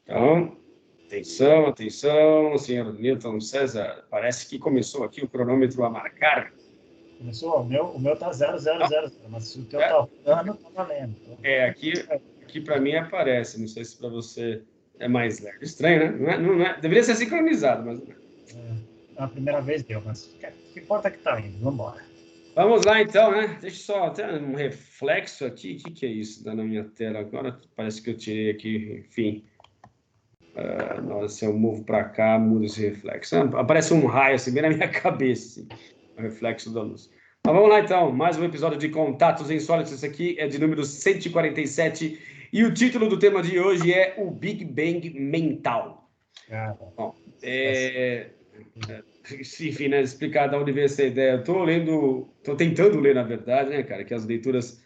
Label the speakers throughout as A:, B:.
A: Então, atenção, atenção, senhor Newton César. Parece que começou aqui o cronômetro a marcar.
B: Começou? O meu tá 0000, mas se o teu
A: É,
B: tá rodando, tá valendo.
A: aqui para mim aparece. Não sei se para você é mais lerdo. Estranho, né? Não é. Deveria ser sincronizado, mas não é.
B: É a primeira vez deu, mas o que importa é que tá indo. Vamos embora.
A: Vamos lá, então, né? Deixa eu só ter um reflexo aqui. O que é isso? Dá na minha tela agora. Parece que eu tirei aqui, enfim. Se eu movo para cá, muda esse reflexo. Aparece um raio assim, bem na minha cabeça, assim, o reflexo da luz. Mas vamos lá, então. Mais um episódio de Contatos Insólitos. Esse aqui é de número 147. E o título do tema de hoje é o Big Bang Mental. Bom, enfim, né, explicar de onde veio essa ideia. Estou tentando ler, na verdade, né, cara, que as leituras...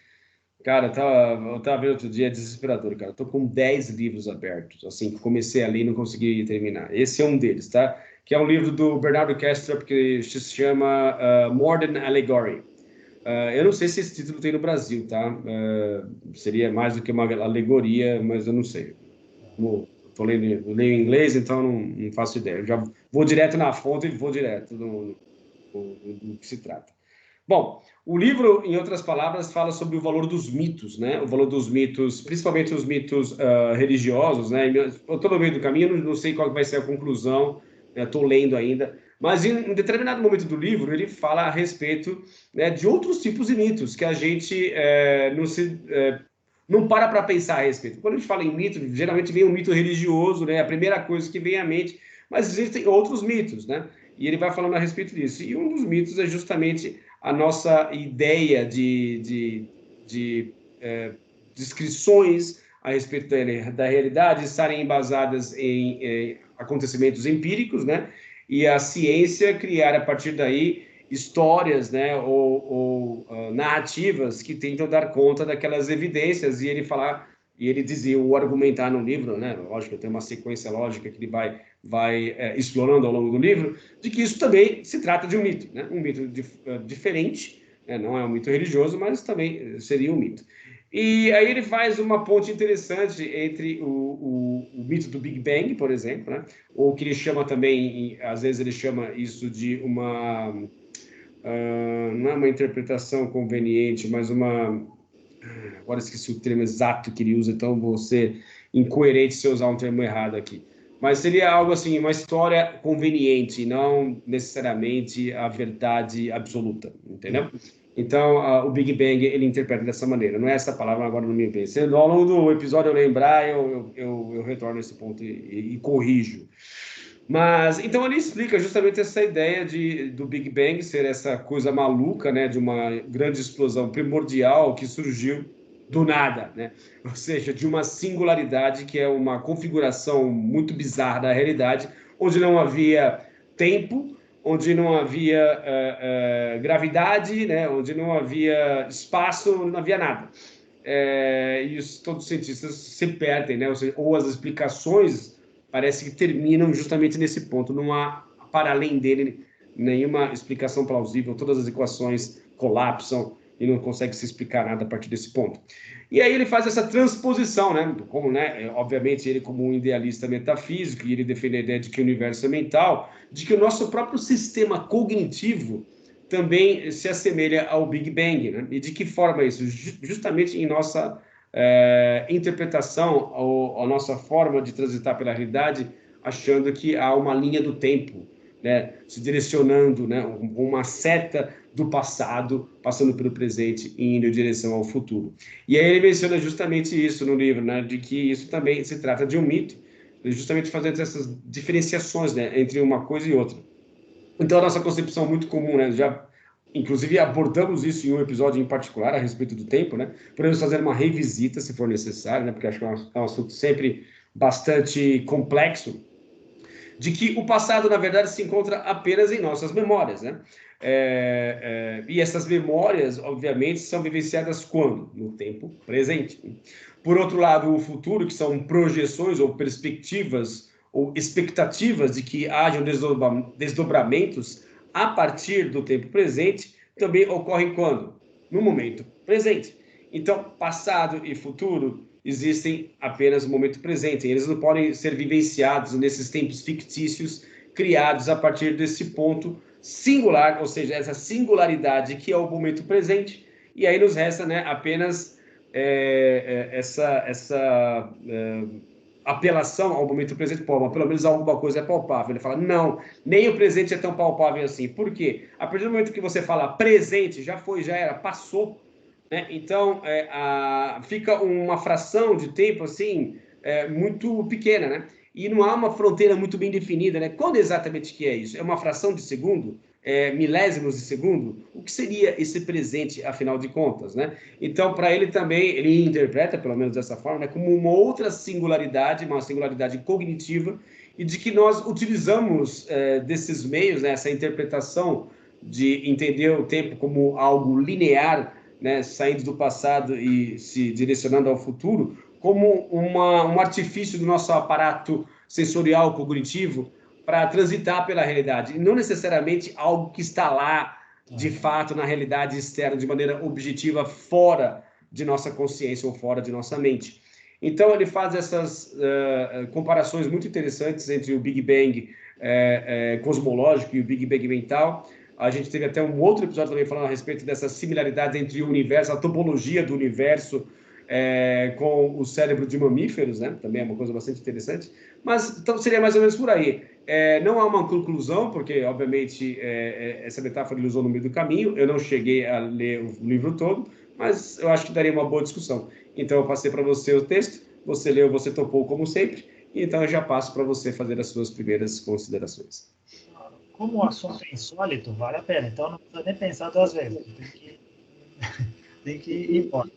A: Cara, eu tava vendo outro dia, é desesperador, cara. Eu tô com 10 livros abertos, assim, que comecei a ler e não consegui terminar. Esse é um deles, tá? Que é um livro do Bernardo Kastrup, que se chama Modern Allegory. Eu não sei se esse título tem no Brasil, tá? Seria mais do que uma alegoria, mas eu não sei. Eu leio em inglês, então não faço ideia. Eu já vou direto na fonte e vou direto do que se trata. Bom, o livro, em outras palavras, fala sobre o valor dos mitos, né? O valor dos mitos, principalmente os mitos religiosos, né? Eu estou no meio do caminho, não sei qual vai ser a conclusão, estou lendo ainda, mas em determinado momento do livro ele fala a respeito, né, de outros tipos de mitos que a gente não para pensar a respeito. Quando a gente fala em mito, geralmente vem um mito religioso, né? A primeira coisa que vem à mente, mas existem outros mitos, né? E ele vai falando a respeito disso. E um dos mitos é justamente a nossa ideia de descrições a respeito da realidade estarem embasadas em acontecimentos empíricos, né? E a ciência criar a partir daí histórias, né? Ou narrativas que tentam dar conta daquelas evidências e ele dizia, o argumentar no livro, né? Lógico, tem uma sequência lógica que ele vai explorando ao longo do livro, de que isso também se trata de um mito, né? Um mito diferente, né? Não é um mito religioso, mas também seria um mito. E aí ele faz uma ponte interessante entre o mito do Big Bang, por exemplo, né? Ou que ele chama também, às vezes ele chama isso de uma... não é uma interpretação conveniente, mas agora esqueci o termo exato que ele usa, então vou ser incoerente se eu usar um termo errado aqui. Mas seria algo assim, uma história conveniente, não necessariamente a verdade absoluta, entendeu? Então, o Big Bang, ele interpreta dessa maneira. Não é essa palavra, agora não me vem. Se ao longo do episódio eu lembrar, eu retorno a esse ponto e corrijo. Mas, então, ele explica justamente essa ideia do Big Bang ser essa coisa maluca, né, de uma grande explosão primordial que surgiu do nada, né? Ou seja, de uma singularidade que é uma configuração muito bizarra da realidade, onde não havia tempo, onde não havia gravidade, né? Onde não havia espaço, não havia nada. E todos os cientistas se perdem, né? Ou as explicações parece que terminam justamente nesse ponto. Não há, para além dele, nenhuma explicação plausível. Todas as equações colapsam e não consegue se explicar nada a partir desse ponto. E aí ele faz essa transposição, né? Como, né? Obviamente, ele como um idealista metafísico, e ele defende a ideia de que o universo é mental, de que o nosso próprio sistema cognitivo também se assemelha ao Big Bang, né? E de que forma isso? Justamente em nossa interpretação, ou a nossa forma de transitar pela realidade, achando que há uma linha do tempo, né? Se direcionando, né? Uma seta do passado, passando pelo presente e indo em direção ao futuro. E aí ele menciona justamente isso no livro, né? De que isso também se trata de um mito, justamente fazendo essas diferenciações, né? Entre uma coisa e outra. Então, a nossa concepção muito comum, né? Inclusive, abordamos isso em um episódio em particular a respeito do tempo, né? Podemos fazer uma revisita, se for necessário, né? Porque acho que é um assunto sempre bastante complexo, de que o passado, na verdade, se encontra apenas em nossas memórias, né? E essas memórias, obviamente, são vivenciadas quando? No tempo presente. Por outro lado, o futuro, que são projeções ou perspectivas ou expectativas de que hajam desdobramentos a partir do tempo presente, também ocorrem quando? No momento presente. Então, passado e futuro existem apenas no momento presente. Eles não podem ser vivenciados nesses tempos fictícios criados a partir desse ponto singular, ou seja, essa singularidade que é o momento presente. E aí nos resta, né, apenas essa apelação ao momento presente. Pô, pelo menos alguma coisa é palpável. Ele fala, não, nem o presente é tão palpável assim. Por quê? A partir do momento que você fala presente, já foi, já era, passou, né? Então, fica uma fração de tempo, assim, muito pequena, né? E não há uma fronteira muito bem definida, né? Quando exatamente que é isso? É uma fração de segundo? Milésimos de segundo? O que seria esse presente, afinal de contas, né? Então, para ele também, ele interpreta, pelo menos dessa forma, né, como uma outra singularidade, uma singularidade cognitiva, e de que nós utilizamos desses meios, né, essa interpretação de entender o tempo como algo linear, né, saindo do passado e se direcionando ao futuro, como um artifício do nosso aparato sensorial cognitivo para transitar pela realidade, e não necessariamente algo que está lá, de fato, na realidade externa, de maneira objetiva, fora de nossa consciência ou fora de nossa mente. Então, ele faz essas comparações muito interessantes entre o Big Bang cosmológico e o Big Bang mental. A gente teve até um outro episódio também falando a respeito dessas similaridades entre o universo, a topologia do universo com o cérebro de mamíferos, né? Também é uma coisa bastante interessante. Mas então, seria mais ou menos por aí. Não há uma conclusão, porque, obviamente, essa metáfora ele usou no meio do caminho. Eu não cheguei a ler o livro todo, mas eu acho que daria uma boa discussão. Então, eu passei para você o texto, você leu, você topou, como sempre, então eu já passo para você fazer as suas primeiras considerações.
B: Como o assunto é insólito, vale a pena. Então, não precisa nem pensar duas vezes. Tem que ir embora.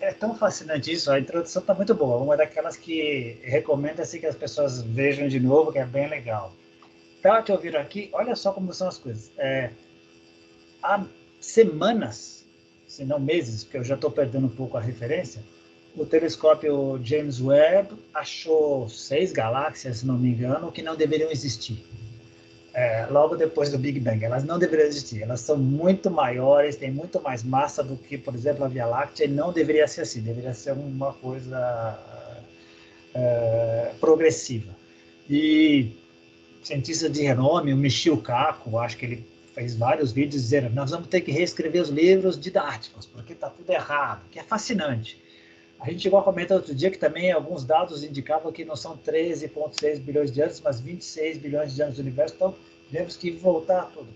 B: É tão fascinante isso, a introdução está muito boa. Uma daquelas que recomenda-se que as pessoas vejam de novo, que é bem legal. Estava te ouvindo aqui, olha só como são as coisas. Há semanas, se não meses, porque eu já estou perdendo um pouco a referência, o telescópio James Webb achou 6 galáxias, se não me engano, que não deveriam existir. Logo depois do Big Bang. Elas não deveriam existir. Elas são muito maiores, têm muito mais massa do que, por exemplo, a Via Láctea, e não deveria ser assim. Deveria ser uma coisa progressiva. E cientista de renome, o Michio Kaku, acho que ele fez vários vídeos dizendo: nós vamos ter que reescrever os livros didáticos, porque está tudo errado, que é fascinante. A gente chegou a comentar outro dia que também alguns dados indicavam que não são 13,6 bilhões de anos, mas 26 bilhões de anos do universo, então temos que voltar a tudo.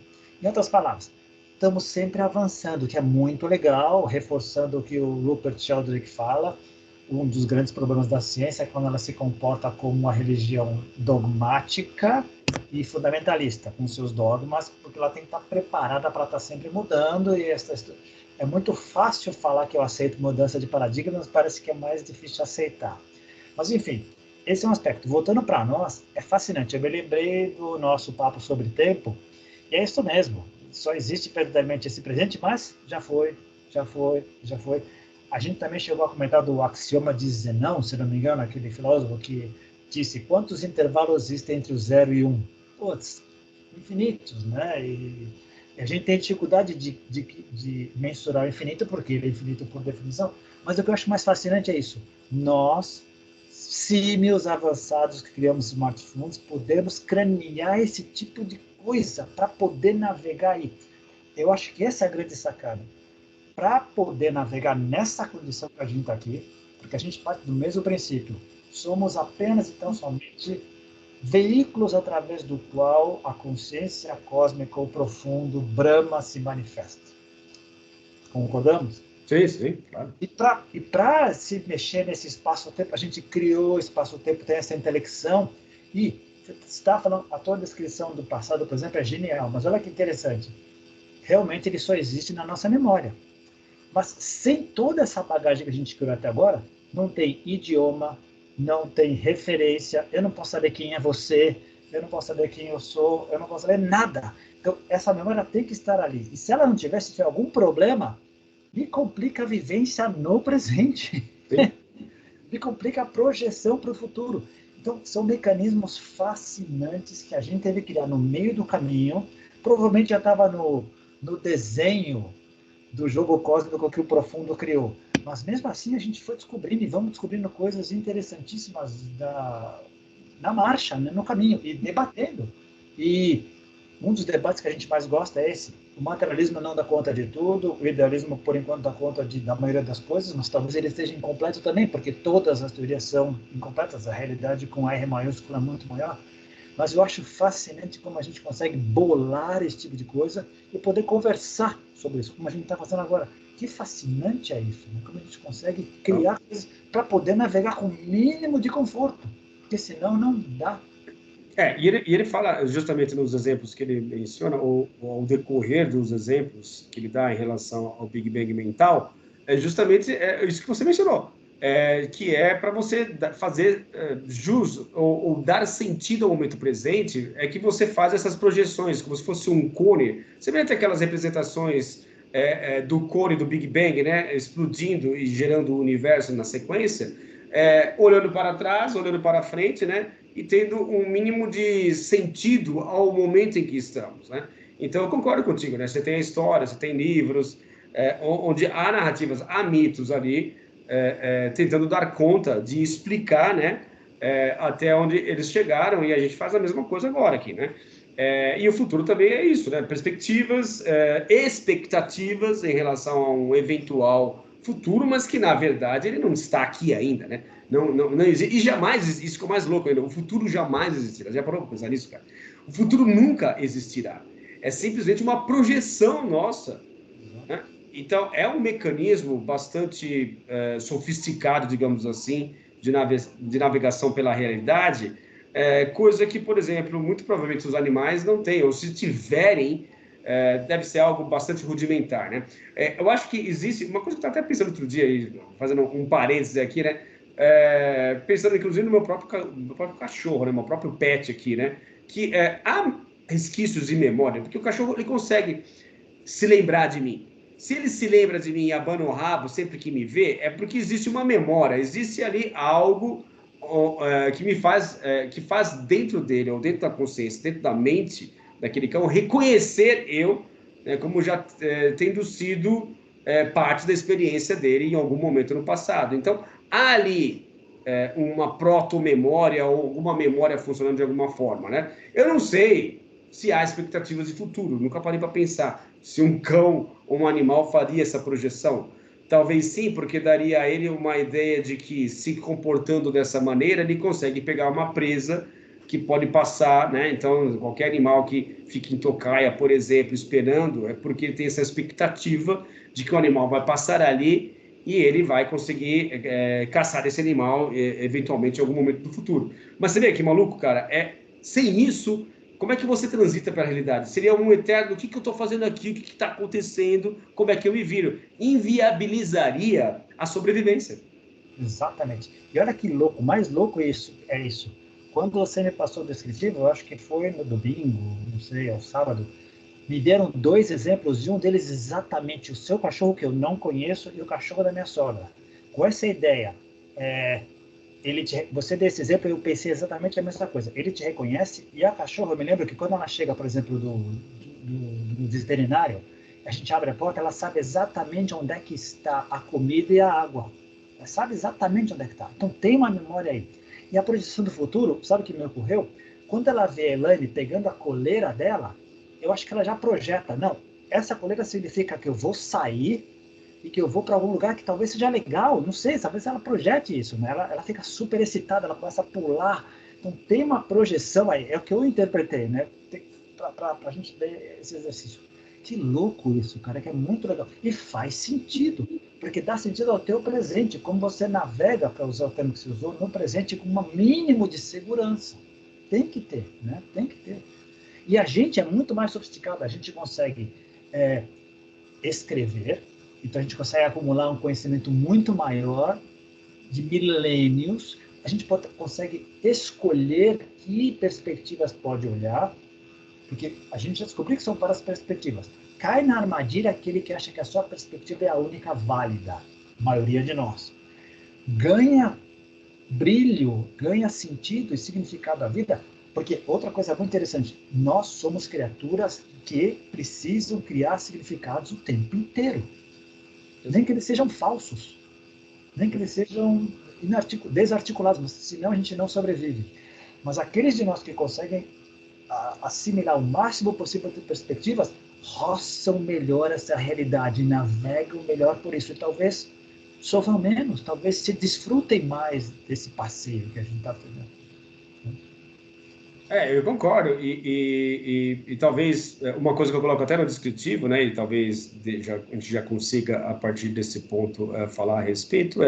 B: Em outras palavras, estamos sempre avançando, que é muito legal, reforçando o que o Rupert Sheldrake fala. Um dos grandes problemas da ciência é quando ela se comporta como uma religião dogmática e fundamentalista, com seus dogmas, porque ela tem que estar preparada para estar sempre mudando, e é muito fácil falar que eu aceito mudança de paradigma, mas parece que é mais difícil aceitar. Mas, enfim, esse é um aspecto. Voltando para nós, é fascinante. Eu me lembrei do nosso papo sobre tempo, e é isso mesmo. Só existe perdidamente esse presente, mas já foi. A gente também chegou a comentar do axioma de Zenão, se não me engano, aquele filósofo que disse quantos intervalos existem entre o 0 e 1. Putz, infinitos, né? E a gente tem dificuldade de mensurar o infinito, porque ele é infinito por definição, mas o que eu acho mais fascinante é isso. Nós, símios avançados que criamos smartphones, podemos cranear esse tipo de coisa para poder navegar aí. Eu acho que essa é a grande sacada. Para poder navegar nessa condição que a gente está aqui, porque a gente parte do mesmo princípio, somos apenas e tão somente veículos através do qual a consciência cósmica ou profundo Brahma se manifesta. Concordamos?
A: Sim, claro.
B: E para se mexer nesse espaço-tempo, a gente criou espaço-tempo, tem essa intelecção, e você está falando, a tua descrição do passado, por exemplo, é genial, mas olha que interessante, realmente ele só existe na nossa memória. Mas sem toda essa bagagem que a gente criou até agora, não tem idioma, não tem referência, eu não posso saber quem é você, eu não posso saber quem eu sou, eu não posso saber nada. Então, essa memória tem que estar ali. E se ela não tiver, se tiver algum problema, me complica a vivência no presente. Me complica a projeção para o futuro. Então, são mecanismos fascinantes que a gente teve que criar no meio do caminho. Provavelmente já estava no desenho do jogo cósmico que o Profundo criou. Mas mesmo assim a gente foi descobrindo e vamos descobrindo coisas interessantíssimas na marcha, né, no caminho, e debatendo. E um dos debates que a gente mais gosta é esse. O materialismo não dá conta de tudo, o idealismo, por enquanto, dá conta da maioria das coisas, mas talvez ele esteja incompleto também, porque todas as teorias são incompletas, a realidade com R maiúsculo é muito maior. Mas eu acho fascinante como a gente consegue bolar esse tipo de coisa e poder conversar sobre isso, como a gente está fazendo agora. Que fascinante é isso, né? Como a gente consegue criar coisas para poder navegar com o mínimo de conforto, porque senão não dá.
A: E ele fala justamente nos exemplos que ele menciona, ou ao decorrer dos exemplos que ele dá em relação ao Big Bang mental, é justamente isso que você mencionou, que é para você fazer jus ou dar sentido ao momento presente, é que você faz essas projeções, como se fosse um cone. Você vê até aquelas representações do cone do Big Bang, né, explodindo e gerando o universo na sequência, olhando para trás, olhando para frente, né, e tendo um mínimo de sentido ao momento em que estamos, né? Então, eu concordo contigo, né? Você tem a história, você tem livros, onde há narrativas, há mitos ali, tentando dar conta de explicar, né, até onde eles chegaram, e a gente faz a mesma coisa agora aqui, né? E o futuro também é isso, né? Perspectivas, expectativas em relação a um eventual futuro, mas que, na verdade, ele não está aqui ainda, né? Não existe. E jamais, isso que é o mais louco ainda, o futuro jamais existirá. Já parou para pensar nisso, cara? O futuro nunca existirá. É simplesmente uma projeção nossa, né? Então, é um mecanismo bastante sofisticado, digamos assim, de navegação pela realidade, coisa que, por exemplo, muito provavelmente os animais não têm, ou se tiverem, deve ser algo bastante rudimentar, né? Eu acho que existe uma coisa que eu estava até pensando outro dia, aí, fazendo um parênteses aqui, né? Pensando inclusive no meu próprio cachorro, né? Meu próprio pet aqui, né? Que há resquícios de memória, porque o cachorro ele consegue se lembrar de mim. Se ele se lembra de mim e abana o rabo sempre que me vê, é porque existe uma memória, existe ali algo que me faz, que faz dentro dele, ou dentro da consciência, dentro da mente daquele cão, reconhecer eu, né, como já tendo sido parte da experiência dele em algum momento no passado. Então, há ali uma proto-memória ou alguma memória funcionando de alguma forma, né? Eu não sei se há expectativas de futuro, nunca parei para pensar se um cão ou um animal faria essa projeção. Talvez sim, porque daria a ele uma ideia de que, se comportando dessa maneira, ele consegue pegar uma presa que pode passar, né? Então, qualquer animal que fique em tocaia, por exemplo, esperando, é porque ele tem essa expectativa de que o animal vai passar ali e ele vai conseguir caçar esse animal eventualmente em algum momento do futuro. Mas você vê que maluco, cara, sem isso, como é que você transita para a realidade? Seria um eterno, o que eu estou fazendo aqui, o que está acontecendo, como é que eu me viro? Inviabilizaria a sobrevivência.
B: Exatamente. E olha que louco, mais louco é isso. Quando você me passou o descritivo, eu acho que foi no domingo, não sei, ao sábado, me deram dois exemplos, e um deles exatamente o seu cachorro, que eu não conheço, e o cachorro da minha sogra. Com essa ideia, você deu esse exemplo, eu pensei exatamente a mesma coisa. Ele te reconhece, e a cachorra, eu me lembro que quando ela chega, por exemplo, do veterinário, a gente abre a porta, ela sabe exatamente onde é que está a comida e a água. Ela sabe exatamente onde é que está. Então tem uma memória aí. E a projeção do futuro, sabe o que me ocorreu? Quando ela vê a Elaine pegando a coleira dela, eu acho que ela já projeta. Não, essa coleira significa que eu vou sair e que eu vou para algum lugar que talvez seja legal, não sei, talvez ela projete isso, né? Ela fica super excitada, ela começa a pular. Então tem uma projeção aí, é o que eu interpretei, né? Para a gente ver esse exercício. Que louco isso, cara, que é muito legal. E faz sentido, porque dá sentido ao teu presente, como você navega, para usar o termo que você usou, no presente com um mínimo de segurança. Tem que ter, né? Tem que ter. E a gente é muito mais sofisticado, a gente consegue escrever, então a gente consegue acumular um conhecimento muito maior, de milênios, a gente consegue escolher que perspectivas pode olhar, porque a gente já descobriu que são várias perspectivas. Cai na armadilha aquele que acha que a sua perspectiva é a única válida, a maioria de nós. Ganha brilho, ganha sentido e significado à vida, porque outra coisa muito interessante, nós somos criaturas que precisam criar significados o tempo inteiro, nem que eles sejam falsos. nem que eles sejam desarticulados, mas senão a gente não sobrevive. Mas aqueles de nós que conseguem assimilar o máximo possível de perspectivas, roçam melhor essa realidade, navegam melhor por isso. E talvez sofram menos, talvez se desfrutem mais desse passeio que a gente está fazendo.
A: Eu concordo. E talvez uma coisa que eu coloco até no descritivo, né, e talvez a gente já consiga, a partir desse ponto, falar a respeito,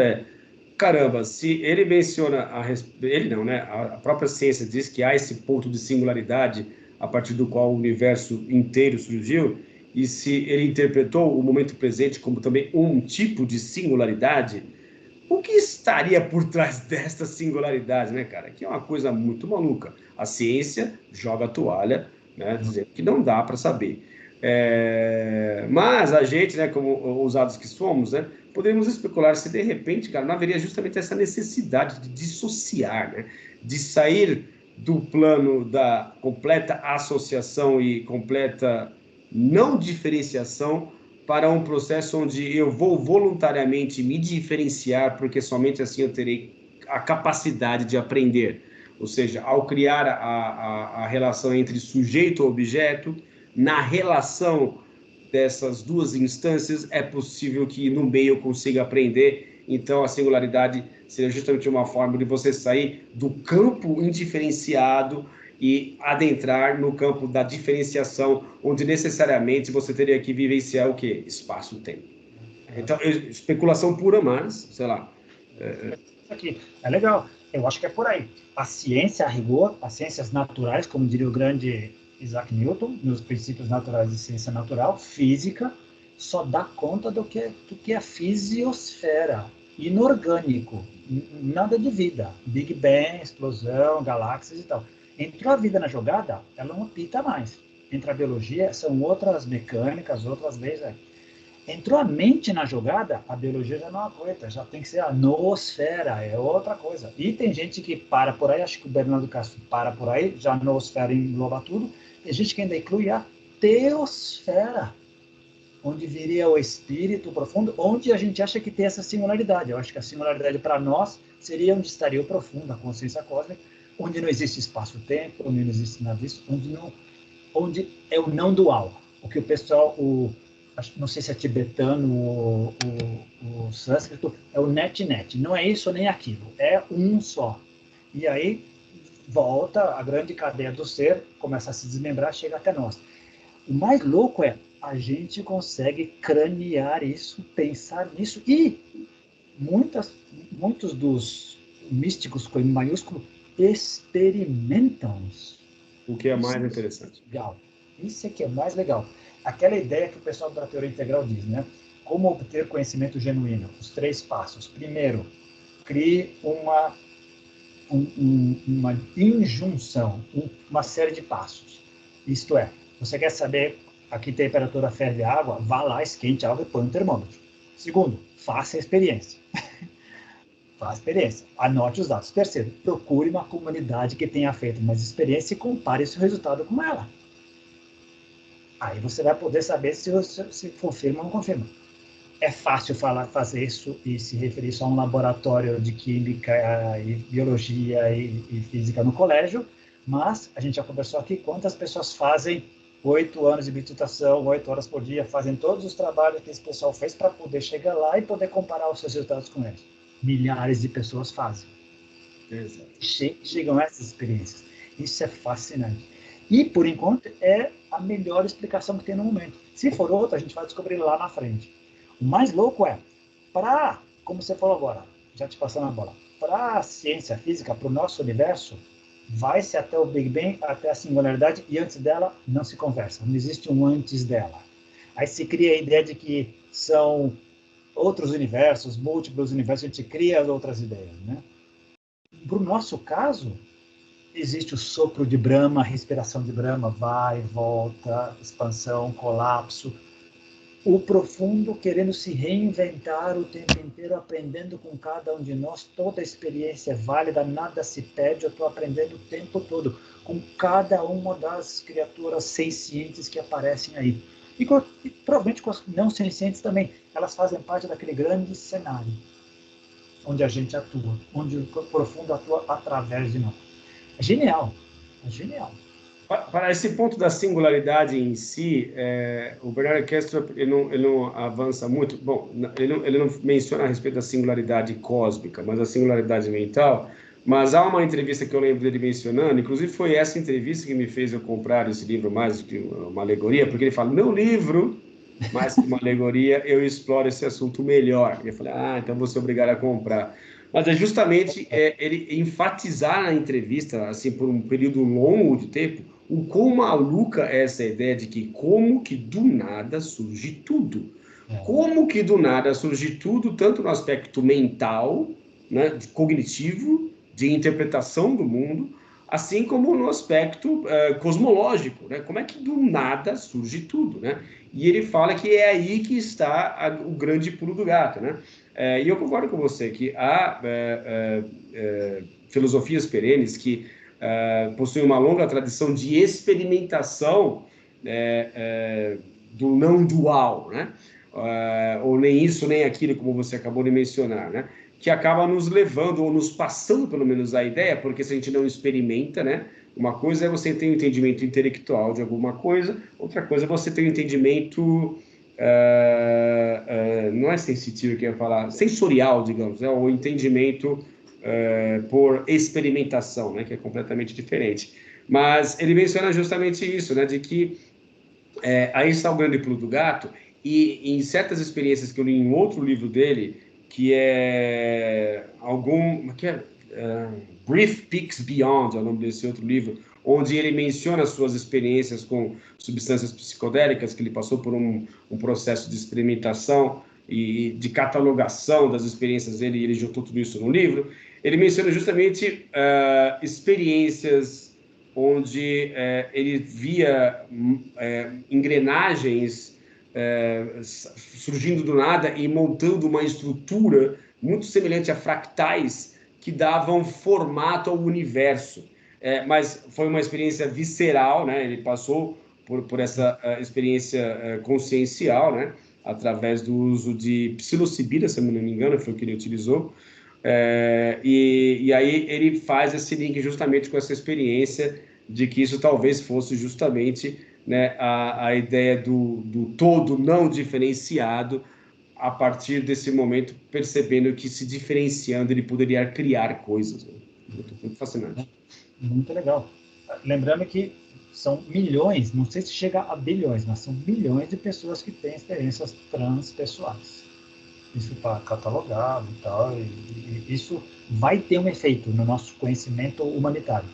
A: caramba, se ele menciona, ele não, né, a própria ciência diz que há esse ponto de singularidade a partir do qual o universo inteiro surgiu, e se ele interpretou o momento presente como também um tipo de singularidade, o que estaria por trás desta singularidade, né, cara? Que é uma coisa muito maluca. A ciência joga a toalha, né, dizendo que não dá para saber. Mas a gente, né, como ousados que somos, né, podemos especular se de repente, cara, não haveria justamente essa necessidade de dissociar, né, de sair do plano da completa associação e completa não diferenciação para um processo onde eu vou voluntariamente me diferenciar, porque somente assim eu terei a capacidade de aprender. Ou seja, ao criar a relação entre sujeito e objeto, na relação dessas duas instâncias, é possível que no meio eu consiga aprender. Então, a singularidade seria justamente uma forma de você sair do campo indiferenciado e adentrar no campo da diferenciação, onde necessariamente você teria que vivenciar o quê? Espaço-tempo. Então, especulação pura, mas, sei lá.
B: Aqui. É legal. Eu acho que é por aí. A ciência, a rigor, as ciências naturais, como diria o grande Isaac Newton, nos princípios naturais de ciência natural, física, só dá conta do que é fisiosfera, inorgânico, nada de vida. Big Bang, explosão, galáxias e tal. Entrou a vida na jogada, ela não apita mais. Entra a biologia, são outras mecânicas, outras leis. Entrou a mente na jogada, a biologia já não aguenta, já tem que ser a noosfera, é outra coisa. E tem gente que para por aí, acho que o Bernardo Castro para por aí, já a noosfera engloba tudo. Tem gente que ainda inclui a teosfera, onde viria o espírito profundo, onde a gente acha que tem essa singularidade. Eu acho que a singularidade para nós seria onde estaria o profundo, a consciência cósmica, onde não existe espaço-tempo, onde não existe nada disso, onde é o não dual. O que o pessoal, não sei se é tibetano ou o sânscrito, é o net-net. Não é isso nem aquilo, é um só. E aí volta a grande cadeia do ser, começa a se desmembrar, chega até nós. O mais louco é, a gente consegue cranear isso, pensar nisso, e muitos dos místicos com M maiúsculo experimentam isso.
A: O que é mais interessante.
B: Legal. Isso é que é mais legal. Aquela ideia que o pessoal da teoria integral diz, né? Como obter conhecimento genuíno? Os 3 passos. Primeiro, crie uma injunção, uma série de passos. Isto é, você quer saber a que temperatura ferve a água? Vá lá, esquente a água e põe um termômetro. Segundo, faça a experiência. Faça a experiência. Anote os dados. Terceiro, procure uma comunidade que tenha feito mais experiência e compare esse resultado com ela. Aí você vai poder saber se confirma ou não confirma. É fácil fazer isso e se referir só a um laboratório de química e biologia e física no colégio, mas a gente já conversou aqui quantas pessoas fazem 8 anos de meditação, 8 horas por dia, fazem todos os trabalhos que esse pessoal fez para poder chegar lá e poder comparar os seus resultados com eles. Milhares de pessoas fazem. Chegam a essas experiências. Isso é fascinante. E, por enquanto, é a melhor explicação que tem no momento. Se for outra, a gente vai descobrir lá na frente. O mais louco é, como você falou agora, já te passando a bola, para a ciência física, para o nosso universo, vai-se até o Big Bang, até a singularidade, e antes dela não se conversa, não existe um antes dela. Aí se cria a ideia de que são outros universos, múltiplos universos, a gente cria as outras ideias, né? Para o nosso caso, existe o sopro de Brahma, a respiração de Brahma, vai, volta, expansão, colapso. O profundo querendo se reinventar o tempo inteiro, aprendendo com cada um de nós. Toda experiência é válida, nada se perde, eu estou aprendendo o tempo todo, com cada uma das criaturas sencientes que aparecem aí. E provavelmente com as não sencientes também, elas fazem parte daquele grande cenário. onde a gente atua, onde o profundo atua através de nós. É genial, é genial.
A: Para esse ponto da singularidade em si, o Bernard Kastrup ele não avança muito. Bom, ele não menciona a respeito da singularidade cósmica, mas a singularidade mental. Mas há uma entrevista que eu lembro dele mencionando, inclusive foi essa entrevista que me fez eu comprar esse livro mais do que uma alegoria, porque ele fala, meu livro, mais que uma alegoria, eu exploro esse assunto melhor. E eu falei, então vou ser obrigado a comprar. Mas é justamente ele enfatizar na entrevista, assim, por um período longo de tempo, o quão maluca é essa ideia de que como que do nada surge tudo. Como que do nada surge tudo, tanto no aspecto mental, né, cognitivo, de interpretação do mundo, assim como no aspecto cosmológico, né? Como é que do nada surge tudo, né? E ele fala que é aí que está o grande pulo do gato, né? E eu concordo com você que há filosofias perenes que possuem uma longa tradição de experimentação do não dual, né? Ou nem isso nem aquilo, como você acabou de mencionar, né? Que acaba nos levando, ou nos passando, pelo menos, a ideia, porque se a gente não experimenta, né? Uma coisa é você ter um entendimento intelectual de alguma coisa, outra coisa é você ter um entendimento, não é sensitivo que eu ia falar, sensorial, digamos, né? Ou entendimento por experimentação, né? Que é completamente diferente. Mas ele menciona justamente isso, né? De que aí está o grande pulo do gato, e em certas experiências que eu li em outro livro dele, que é Brief Peaks Beyond, é o nome desse outro livro, onde ele menciona as suas experiências com substâncias psicodélicas, que ele passou por um processo de experimentação e de catalogação das experiências dele, e ele juntou tudo isso no livro. Ele menciona justamente experiências onde ele via engrenagens surgindo do nada e montando uma estrutura muito semelhante a fractais que davam formato ao universo. Mas foi uma experiência visceral, né? Ele passou por essa experiência consciencial, né? Através do uso de psilocibina, se eu não me engano, foi o que ele utilizou. E aí ele faz esse link justamente com essa experiência de que isso talvez fosse justamente, né, a ideia do todo não diferenciado, a partir desse momento, percebendo que se diferenciando ele poderia criar coisas. Né? Muito fascinante.
B: Muito legal. Lembrando que são milhões, não sei se chega a bilhões, mas são milhões de pessoas que têm experiências transpessoais. Isso está catalogado e tal, e isso vai ter um efeito no nosso conhecimento humanitário.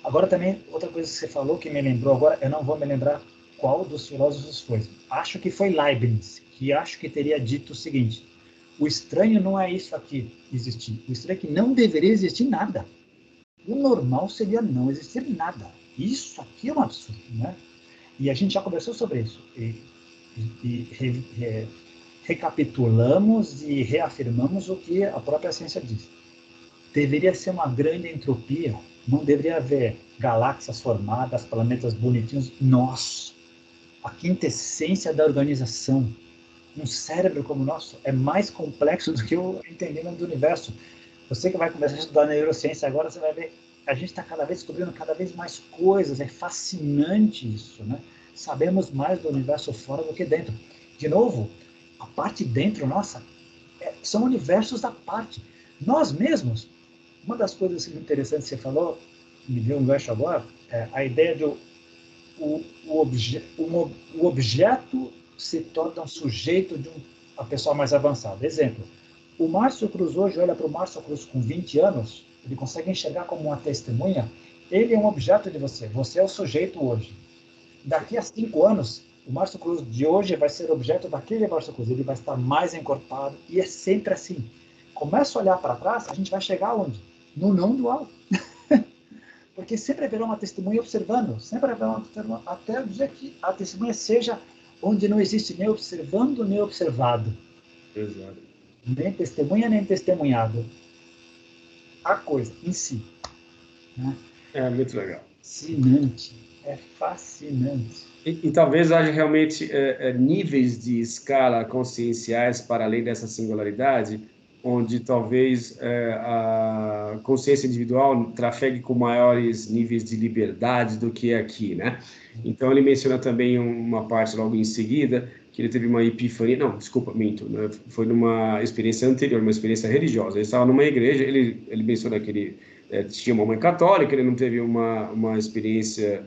B: Agora também, outra coisa que você falou que me lembrou agora, eu não vou me lembrar qual dos filósofos foi. Acho que foi Leibniz, que acho que teria dito o seguinte: o estranho não é isso aqui existir, o estranho é que não deveria existir nada. O normal seria não existir nada. Isso aqui é um absurdo, né? E a gente já conversou sobre isso. Recapitulamos e reafirmamos o que a própria ciência diz. Deveria ser uma grande entropia, não deveria haver galáxias formadas, planetas bonitinhos. Nós, a quintessência da organização, um cérebro como o nosso é mais complexo do que o entendimento do universo. Você que vai começar a estudar neurociência agora, você vai ver, a gente está cada vez descobrindo cada vez mais coisas, é fascinante isso, né? Sabemos mais do universo fora do que dentro. De novo, a parte dentro, nossa, são universos à parte. Nós mesmos, uma das coisas interessantes que você falou, me deu um gancho agora, é a ideia de o objeto se torna um sujeito de uma pessoa mais avançada. Exemplo, o Márcio Cruz hoje olha para o Márcio Cruz com 20 anos, ele consegue enxergar como uma testemunha, ele é um objeto de você, você é o sujeito hoje. Daqui a 5 anos, o Márcio Cruz de hoje vai ser objeto daquele Márcio Cruz, ele vai estar mais encorpado, e é sempre assim. Começa a olhar para trás, a gente vai chegar aonde? No não dual. Porque sempre haverá uma testemunha observando, sempre haverá uma testemunha, até o dia que a testemunha seja onde não existe nem observando, nem observado.
A: Exato.
B: Nem testemunha, nem testemunhado. A coisa em si. Né?
A: É muito legal.
B: Fascinante. É fascinante.
A: E talvez haja realmente níveis de escala conscienciais para além dessa singularidade, onde talvez a consciência individual trafegue com maiores níveis de liberdade do que aqui, né? Então, ele menciona também uma parte logo em seguida, que ele teve uma epifania, não, desculpa, minto, né? Foi numa experiência anterior, uma experiência religiosa. Ele estava numa igreja, ele menciona que ele tinha uma mãe católica, ele não teve uma experiência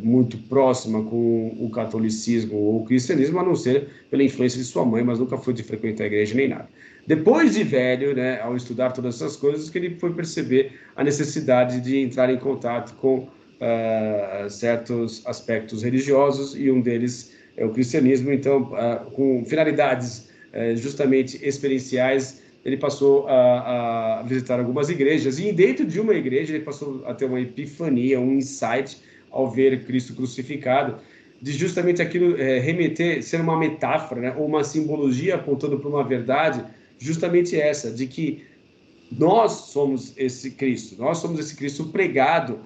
A: muito próxima com o catolicismo ou o cristianismo, a não ser pela influência de sua mãe, mas nunca foi de frequentar a igreja nem nada. Depois de velho, né, ao estudar todas essas coisas, que ele foi perceber a necessidade de entrar em contato com certos aspectos religiosos, e um deles é o cristianismo. Então, com finalidades justamente experienciais, ele passou a visitar algumas igrejas, e dentro de uma igreja ele passou a ter uma epifania, um insight, ao ver Cristo crucificado, de justamente aquilo remeter, ser uma metáfora, né, ou uma simbologia apontando para uma verdade, justamente essa, de que nós somos esse Cristo pregado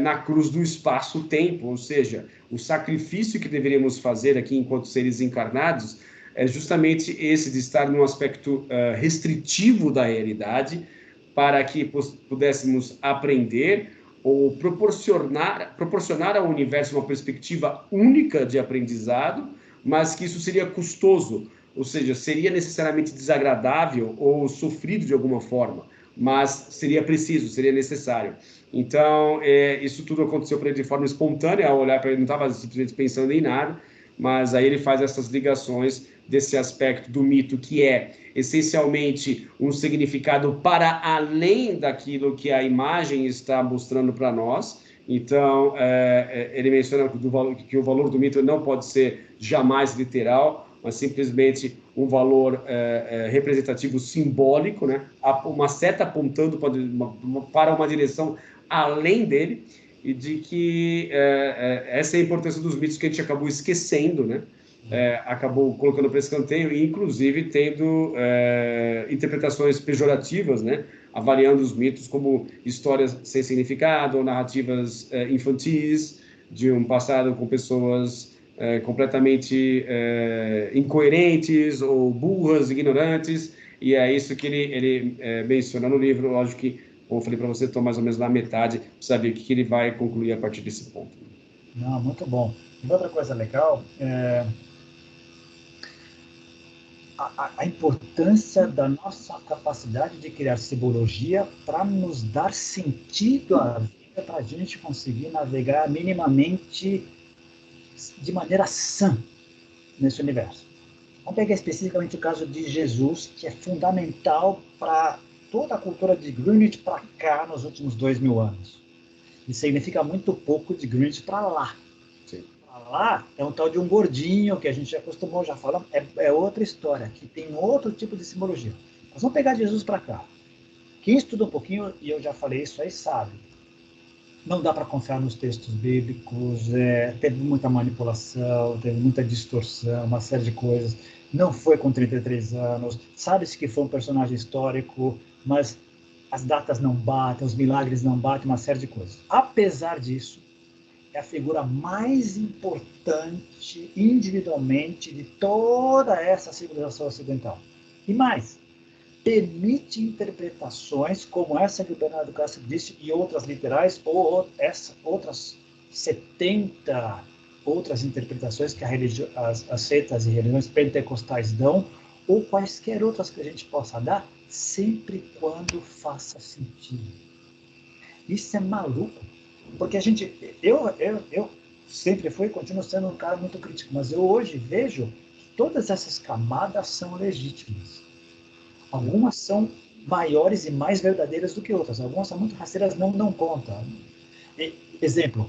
A: na cruz do espaço-tempo, ou seja, o sacrifício que deveríamos fazer aqui enquanto seres encarnados é justamente esse, de estar num aspecto restritivo da realidade, para que pudéssemos aprender ou proporcionar ao universo uma perspectiva única de aprendizado, mas que isso seria custoso, ou seja, seria necessariamente desagradável ou sofrido de alguma forma, mas seria preciso, seria necessário. Então, isso tudo aconteceu para ele de forma espontânea, ao olhar para ele, não estava simplesmente pensando em nada, mas aí ele faz essas ligações desse aspecto do mito, que é essencialmente um significado para além daquilo que a imagem está mostrando para nós. Então, ele menciona que o valor do mito não pode ser jamais literal, mas simplesmente um valor representativo simbólico, né? Uma seta apontando para uma direção além dele, e de que essa é a importância dos mitos, que a gente acabou esquecendo, né? Acabou colocando para escanteio, e inclusive tendo interpretações pejorativas, né? Avaliando os mitos como histórias sem significado, ou narrativas infantis, de um passado com pessoas completamente incoerentes, ou burras, ignorantes, e é isso que ele menciona no livro. Lógico que, como eu falei para você, estou mais ou menos na metade, para saber o que ele vai concluir a partir desse ponto.
B: Não, muito bom. E outra coisa legal a importância da nossa capacidade de criar simbologia para nos dar sentido à vida, para a gente conseguir navegar minimamente de maneira sã nesse universo. Vamos pegar especificamente o caso de Jesus, que é fundamental para toda a cultura de Greenwich para cá nos últimos 2000 anos. E significa muito pouco de Greenwich para lá. Para lá é um tal de um gordinho, que a gente já acostumou, já falamos, é outra história, que tem outro tipo de simbologia. Mas vamos pegar Jesus para cá. Quem estuda um pouquinho, e eu já falei isso aí, sabe, não dá para confiar nos textos bíblicos, teve muita manipulação, teve muita distorção, uma série de coisas. Não foi com 33 anos, sabe-se que foi um personagem histórico, mas as datas não batem, os milagres não batem, uma série de coisas. Apesar disso, é a figura mais importante individualmente de toda essa civilização ocidental. E mais, permite interpretações como essa que o Bernardo Castro disse, e outras literais, ou outras 70 outras interpretações que as seitas e religiões pentecostais dão, ou quaisquer outras que a gente possa dar, sempre quando faça sentido. Isso é maluco, porque eu sempre fui e continuo sendo um cara muito crítico, mas eu hoje vejo que todas essas camadas são legítimas. Algumas são maiores e mais verdadeiras do que outras. Algumas são muito rasteiras, não dão conta. Exemplo,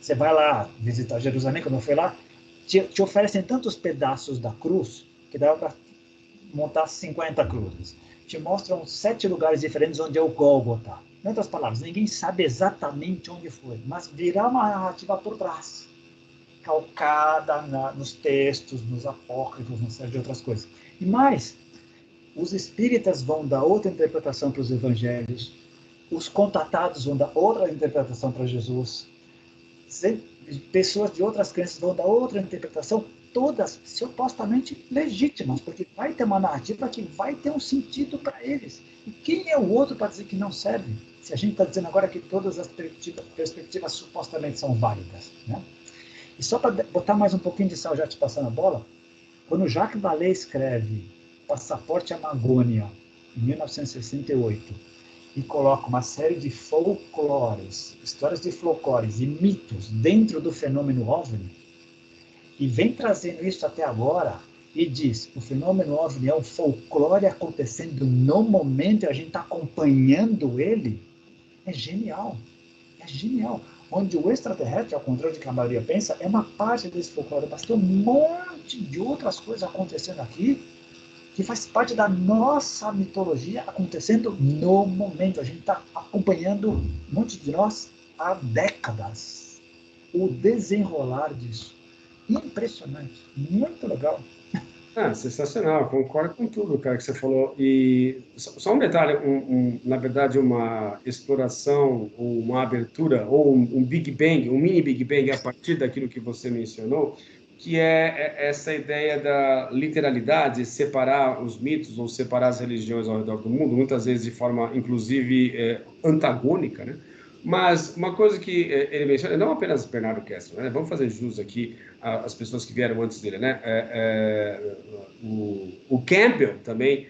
B: você vai lá visitar Jerusalém, quando eu fui lá, te oferecem tantos pedaços da cruz que dá para montar 50 cruzes. Te mostram 7 lugares diferentes onde é o Gólgota. Em outras palavras, ninguém sabe exatamente onde foi, mas virá uma narrativa por trás, calcada nos textos, nos apócrifos, uma série de outras coisas. E mais, os espíritas vão dar outra interpretação para os evangelhos, os contatados vão dar outra interpretação para Jesus, pessoas de outras crenças vão dar outra interpretação, todas supostamente legítimas, porque vai ter uma narrativa que vai ter um sentido para eles. E quem é o outro para dizer que não serve? Se a gente está dizendo agora que todas as perspectivas supostamente são válidas, né? E só para botar mais um pouquinho de sal, já te passando a bola, quando Jacques Vallée escreve Passaporte Amazônia, em 1968, e coloca uma série de folclores, histórias de folclores e mitos dentro do fenômeno OVNI, e vem trazendo isso até agora, e diz, o fenômeno OVNI é um folclore acontecendo no momento, e a gente está acompanhando ele, é genial. É genial. Onde o extraterrestre, ao contrário do que a maioria pensa, é uma parte desse folclore, mas tem um monte de outras coisas acontecendo aqui, que faz parte da nossa mitologia acontecendo no momento. A gente está acompanhando, um monte de nós, há décadas, o desenrolar disso. Impressionante, muito legal.
A: Sensacional, concordo com tudo, cara, que você falou. E só um detalhe, na verdade, uma exploração, ou uma abertura, ou um Big Bang, um mini Big Bang a partir daquilo que você mencionou, que é essa ideia da literalidade, separar os mitos ou separar as religiões ao redor do mundo, muitas vezes de forma, inclusive, antagônica, né? Mas uma coisa que ele menciona, não apenas Bernardo Kessler, né? Vamos fazer jus aqui às pessoas que vieram antes dele, né? O Campbell também,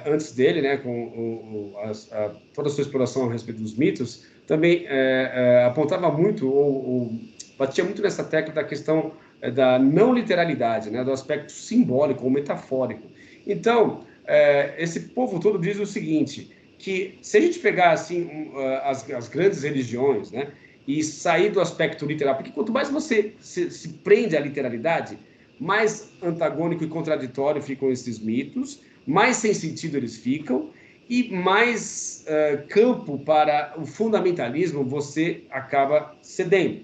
A: antes dele, né? Com toda a sua exploração a respeito dos mitos, também apontava muito, ou batia muito nessa tecla da questão da não literalidade, né? Do aspecto simbólico ou metafórico. Então, esse povo todo diz o seguinte, que se a gente pegar assim as grandes religiões, né, e sair do aspecto literal, porque quanto mais você se prende à literalidade, mais antagônico e contraditório ficam esses mitos, mais sem sentido eles ficam e mais campo para o fundamentalismo você acaba cedendo.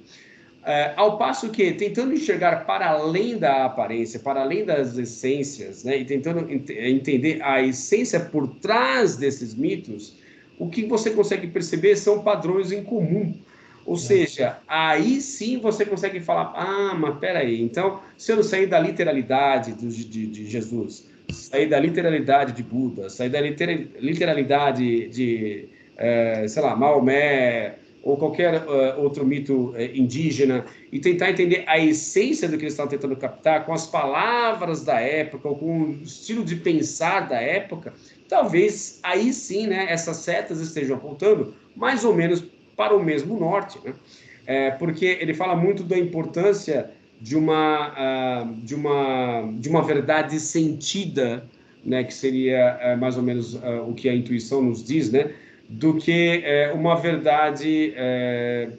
A: Ao passo que, tentando enxergar para além da aparência, para além das essências, né, e tentando entender a essência por trás desses mitos, o que você consegue perceber são padrões em comum. Ou seja, aí sim você consegue falar, mas peraí, então, se eu não sair da literalidade de Jesus, sair da literalidade de Buda, sair da literalidade de, sei lá, Maomé, ou qualquer outro mito indígena, e tentar entender a essência do que eles estão tentando captar, com as palavras da época, ou com o estilo de pensar da época, talvez aí sim, né, essas setas estejam apontando mais ou menos para o mesmo norte, né? Porque ele fala muito da importância de uma verdade sentida, né, que seria mais ou menos o que a intuição nos diz, né, do que uma verdade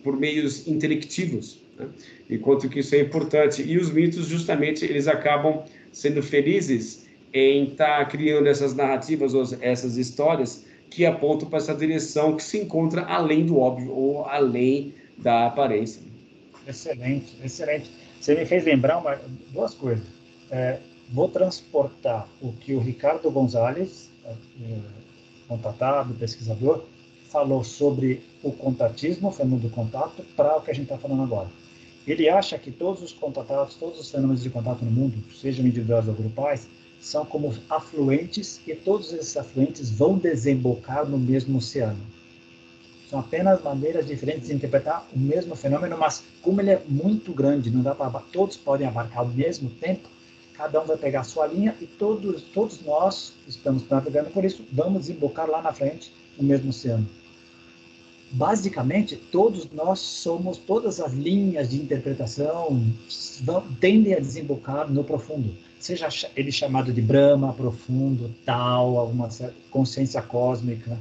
A: por meios intelectivos, né? Enquanto que isso é importante. E os mitos, justamente, eles acabam sendo felizes em estar criando essas narrativas, ou essas histórias que apontam para essa direção que se encontra além do óbvio ou além da aparência.
B: Excelente, excelente. Você me fez lembrar duas coisas. Vou transportar o que o Ricardo Gonzalez, contatado, pesquisador, falou sobre o contatismo, o fenômeno do contato, para o que a gente está falando agora. Ele acha que todos os contatados, todos os fenômenos de contato no mundo, sejam individuais ou grupais, são como afluentes e todos esses afluentes vão desembocar no mesmo oceano. São apenas maneiras diferentes de interpretar o mesmo fenômeno, mas como ele é muito grande, não dá para todos podem abarcar ao mesmo tempo, cada um vai pegar a sua linha e todos nós estamos navegando por isso, vamos desembocar lá na frente no mesmo oceano. Basicamente, todos nós somos, todas as linhas de interpretação tendem a desembocar no profundo. Seja ele chamado de Brahma, profundo, tal, alguma consciência cósmica.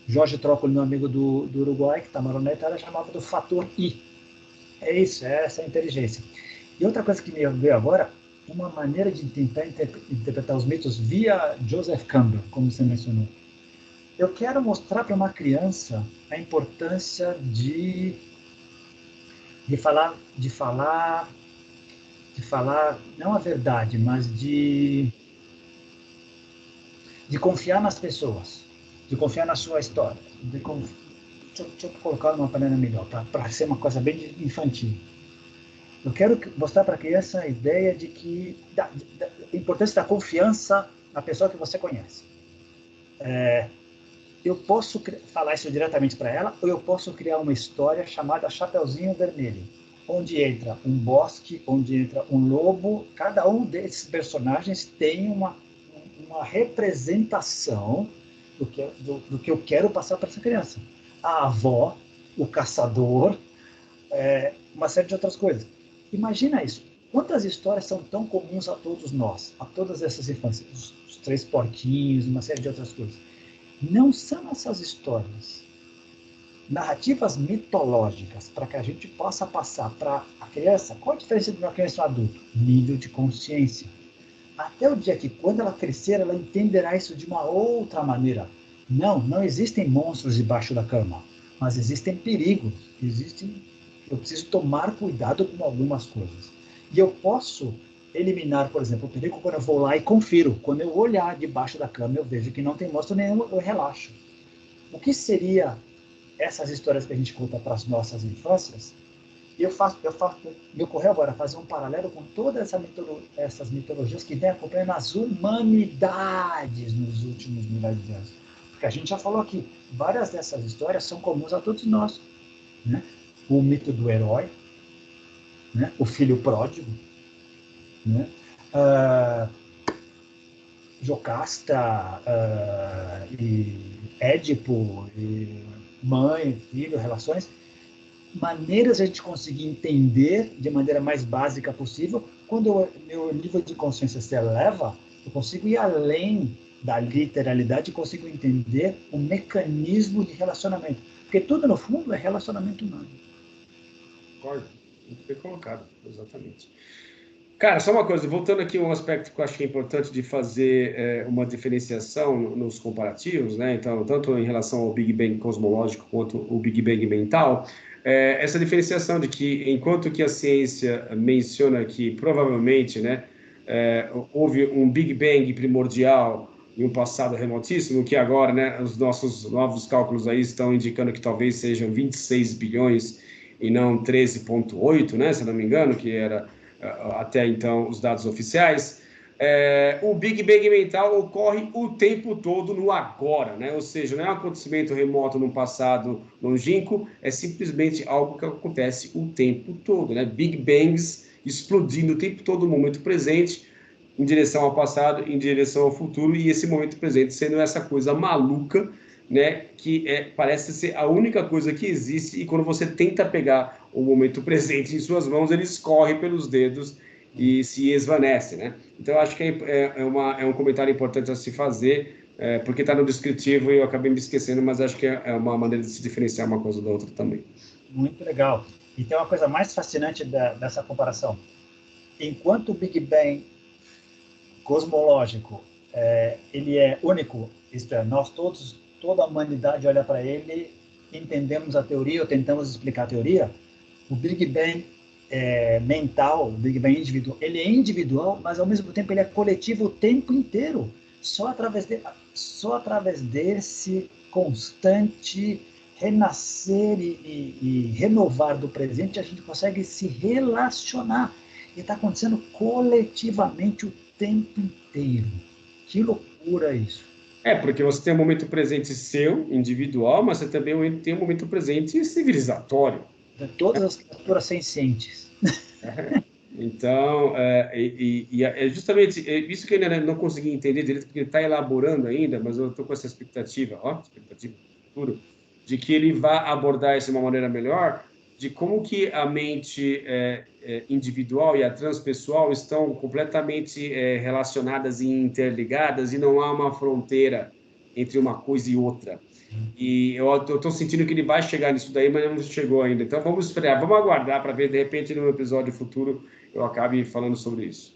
B: Jorge Trócoli, meu amigo do Uruguai, que está morando na Itália, chamava do fator I. É isso, é essa inteligência. E outra coisa que me veio agora, uma maneira de tentar interpretar os mitos via Joseph Campbell, como você mencionou. Eu quero mostrar para uma criança a importância de falar, não a verdade, mas de confiar nas pessoas, de confiar na sua história. Deixa eu colocar uma maneira melhor, para ser uma coisa bem infantil. Eu quero mostrar para a criança a ideia de que da importância da confiança na pessoa que você conhece. Eu posso falar isso diretamente para ela, ou eu posso criar uma história chamada Chapeuzinho Vermelho, onde entra um bosque, onde entra um lobo. Cada um desses personagens tem uma representação do que eu quero passar para essa criança. A avó, o caçador, uma série de outras coisas. Imagina isso. Quantas histórias são tão comuns a todos nós, a todas essas infâncias? Os três porquinhos, uma série de outras coisas. Não são essas histórias narrativas mitológicas para que a gente possa passar para a criança? Qual a diferença de uma criança e um adulto? Nível de consciência. Até o dia que, quando ela crescer, ela entenderá isso de uma outra maneira. Não existem monstros debaixo da cama, mas existem perigos. Eu preciso tomar cuidado com algumas coisas. E eu posso eliminar, por exemplo, o perigo quando eu vou lá e confiro. Quando eu olhar debaixo da cama, eu vejo que não tem monstro nenhum, eu relaxo. O que seria essas histórias que a gente conta para as nossas infâncias? Me ocorreu agora fazer um paralelo com todas essas mitologias que vem acompanhando as humanidades nos últimos milhares de anos. Porque a gente já falou aqui, várias dessas histórias são comuns a todos nós, né? O mito do herói, né? O filho pródigo, né? Jocasta, e Édipo, e mãe, filho, relações, maneiras de a gente conseguir entender de maneira mais básica possível. Quando o meu nível de consciência se eleva, eu consigo ir além da literalidade e consigo entender o mecanismo de relacionamento. Porque tudo, no fundo, é relacionamento humano.
A: Concordo. Muito bem colocado, exatamente. Cara, só uma coisa, voltando aqui a um aspecto que eu acho que é importante de fazer uma diferenciação nos comparativos, né? Então, tanto em relação ao Big Bang cosmológico quanto o Big Bang mental, essa diferenciação de que, enquanto que a ciência menciona que provavelmente, né, houve um Big Bang primordial em um passado remotíssimo, que agora, né, os nossos novos cálculos aí estão indicando que talvez sejam 26 bilhões e não 13,8, né, se não me engano, que era até então os dados oficiais. O Big Bang mental ocorre o tempo todo no agora, né? Ou seja, não é um acontecimento remoto no passado longínquo, é simplesmente algo que acontece o tempo todo, né? Big Bangs explodindo o tempo todo no momento presente, em direção ao passado, em direção ao futuro, e esse momento presente sendo essa coisa maluca, né, que parece ser a única coisa que existe, e quando você tenta pegar o momento presente em suas mãos, ele escorre pelos dedos e se esvanece, né? Então, eu acho que é um comentário importante a se fazer, porque está no descritivo e eu acabei me esquecendo, mas acho que é uma maneira de se diferenciar uma coisa da outra também.
B: Muito legal. E tem uma coisa mais fascinante dessa comparação. Enquanto o Big Bang cosmológico ele é único, isto é, toda a humanidade olha para ele, entendemos a teoria ou tentamos explicar a teoria. O Big Bang mental, o Big Bang individual, ele é individual, mas ao mesmo tempo ele é coletivo o tempo inteiro. Só através desse constante renascer e renovar do presente a gente consegue se relacionar. E está acontecendo coletivamente o tempo inteiro. Que loucura isso.
A: Porque você tem um momento presente seu, individual, mas você também tem um momento presente civilizatório.
B: De todas as criaturas sencientes.
A: Então, é justamente isso que eu ainda não consegui entender direito, porque ele está elaborando ainda, mas eu estou com essa expectativa do futuro, de que ele vá abordar isso de uma maneira melhor, de como que a mente individual e a transpessoal estão completamente relacionadas e interligadas, e não há uma fronteira entre uma coisa e outra. E eu estou sentindo que ele vai chegar nisso daí, mas não chegou ainda. Então vamos esperar, vamos aguardar para ver, de repente, no episódio futuro, eu acabe falando sobre isso.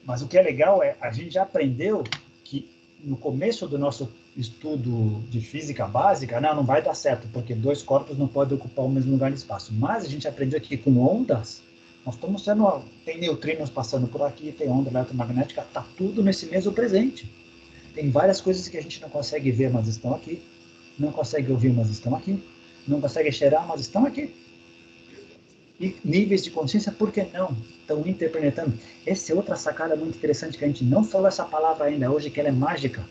B: Mas o que é legal a gente já aprendeu que no começo do nosso estudo de física básica, não vai dar certo, porque dois corpos não podem ocupar o mesmo lugar no espaço. Mas a gente aprendeu que com ondas, nós estamos tem neutrinos passando por aqui, tem onda eletromagnética, está tudo nesse mesmo presente. Tem várias coisas que a gente não consegue ver, mas estão aqui. Não consegue ouvir, mas estão aqui. Não consegue cheirar, mas estão aqui. E níveis de consciência, por que não? Estão interpretando. Essa é outra sacada muito interessante que a gente não falou essa palavra ainda hoje, que ela é mágica.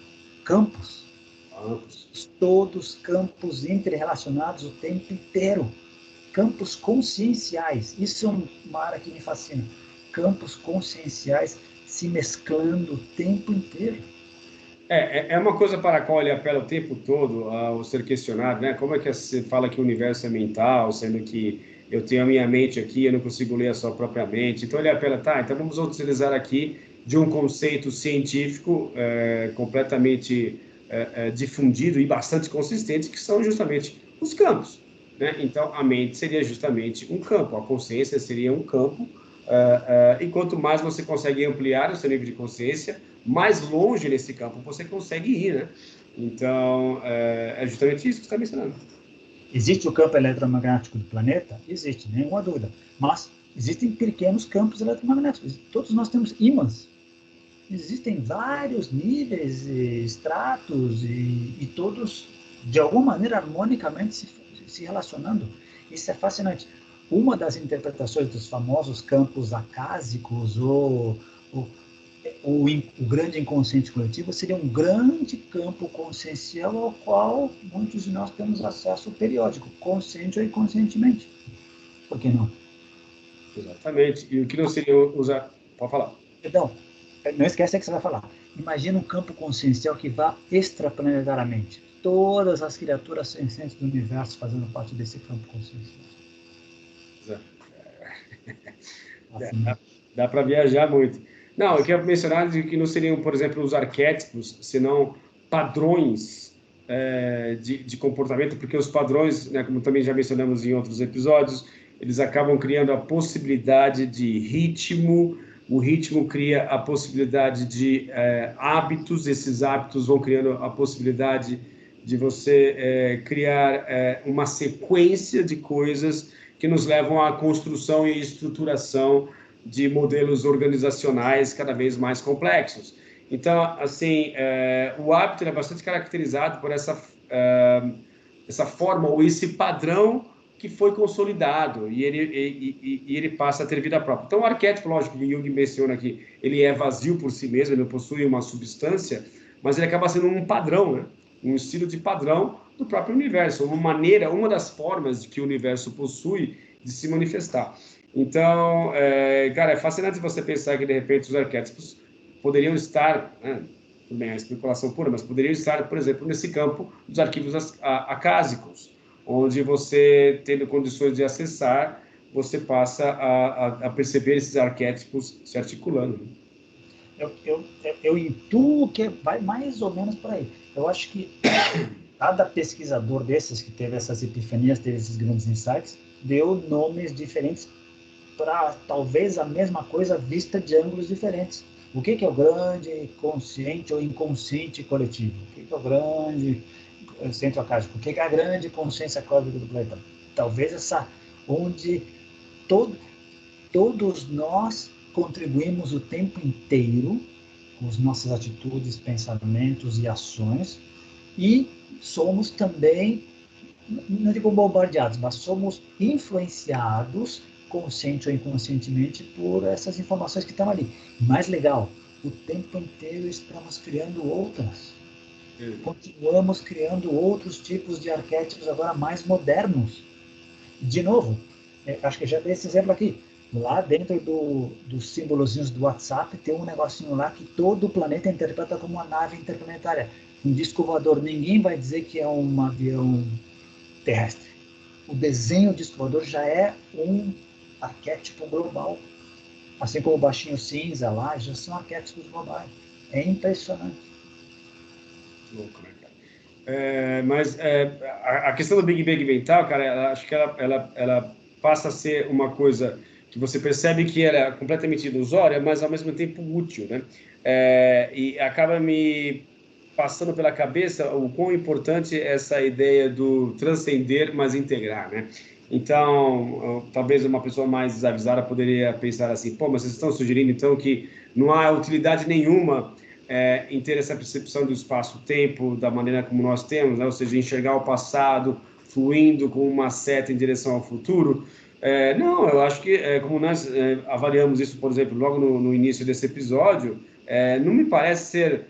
B: Campos. Todos campos interrelacionados o tempo inteiro. Campos conscienciais. Isso é uma área que me fascina. Campos conscienciais se mesclando o tempo inteiro.
A: É uma coisa para a qual ele apela o tempo todo ao ser questionado, né? Como é que você fala que o universo é mental, sendo que eu tenho a minha mente aqui, eu não consigo ler a sua própria mente. Então ele apela, tá, então vamos utilizar aqui de um conceito científico completamente difundido e bastante consistente, que são justamente os campos, né? Então a mente seria justamente um campo, a consciência seria um campo, e quanto mais você consegue ampliar o seu nível de consciência, mais longe nesse campo você consegue ir, né? Então, é justamente isso que você está mencionando.
B: Existe o campo eletromagnético do planeta? Existe, nenhuma dúvida. Mas existem pequenos campos eletromagnéticos. Todos nós temos ímãs. Existem vários níveis, estratos, e todos, de alguma maneira, harmonicamente se relacionando. Isso é fascinante. Uma das interpretações dos famosos campos acásicos ou o grande inconsciente coletivo seria um grande campo consciencial ao qual muitos de nós temos acesso periódico, consciente ou inconscientemente. Por que não?
A: Exatamente. E o que não seria usar... Pode falar.
B: Perdão, não esquece que você vai falar. Imagina um campo consciencial que vá extraplanetariamente. Todas as criaturas sencientes do universo fazendo parte desse campo consciencial.
A: Dá para viajar muito. Não, eu quero mencionar que não seriam, por exemplo, os arquétipos, senão padrões de comportamento, porque os padrões, né, como também já mencionamos em outros episódios, eles acabam criando a possibilidade de ritmo, o ritmo cria a possibilidade de hábitos, esses hábitos vão criando a possibilidade de você criar uma sequência de coisas que nos levam à construção e estruturação de modelos organizacionais cada vez mais complexos. Então, assim, o hábito é bastante caracterizado por essa forma ou esse padrão que foi consolidado e ele passa a ter vida própria. Então, o arquétipo, lógico, que Jung menciona aqui, ele é vazio por si mesmo, ele não possui uma substância, mas ele acaba sendo um padrão, né? Um estilo de padrão do próprio universo, uma das formas que o universo possui de se manifestar. Então, cara, é fascinante você pensar que, de repente, os arquétipos poderiam estar, tudo bem, a especulação pura, mas poderiam estar, por exemplo, nesse campo dos arquivos acásicos, onde você, tendo condições de acessar, você passa a perceber esses arquétipos se articulando.
B: Eu intuo que vai mais ou menos por aí. Eu acho que cada pesquisador desses que teve essas epifanias, teve esses grandes insights, deu nomes diferentes para talvez a mesma coisa vista de ângulos diferentes. O que é o grande consciente ou inconsciente coletivo? O que é o grande centro acásico? O que é a grande consciência cósmica do planeta? Talvez essa onde todos nós contribuímos o tempo inteiro com as nossas atitudes, pensamentos e ações, e somos também, não digo bombardeados, mas somos influenciados, consciente ou inconscientemente, por essas informações que estão ali. Mais legal, o tempo inteiro estamos criando outras. Continuamos criando outros tipos de arquétipos agora mais modernos. De novo, acho que já dei esse exemplo aqui. Lá dentro dos símbolozinhos do WhatsApp tem um negocinho lá que todo o planeta interpreta como uma nave interplanetária. Um disco voador, ninguém vai dizer que é um avião terrestre. O desenho do disco voador já é um arquétipo global. Assim como o baixinho cinza lá, já são arquétipos globais. É impressionante.
A: Louco, né, cara? Mas a questão do Big Bang mental, cara, acho que ela passa a ser uma coisa que você percebe que ela é completamente ilusória, mas ao mesmo tempo útil, né? E acaba me passando pela cabeça o quão importante é essa ideia do transcender, mas integrar, né? Então, talvez uma pessoa mais desavisada poderia pensar assim, pô, mas vocês estão sugerindo então que não há utilidade nenhuma em ter essa percepção do espaço-tempo da maneira como nós temos, né? Ou seja, enxergar o passado fluindo com uma seta em direção ao futuro. Não, eu acho que, como nós avaliamos isso, por exemplo, logo no início desse episódio, não me parece ser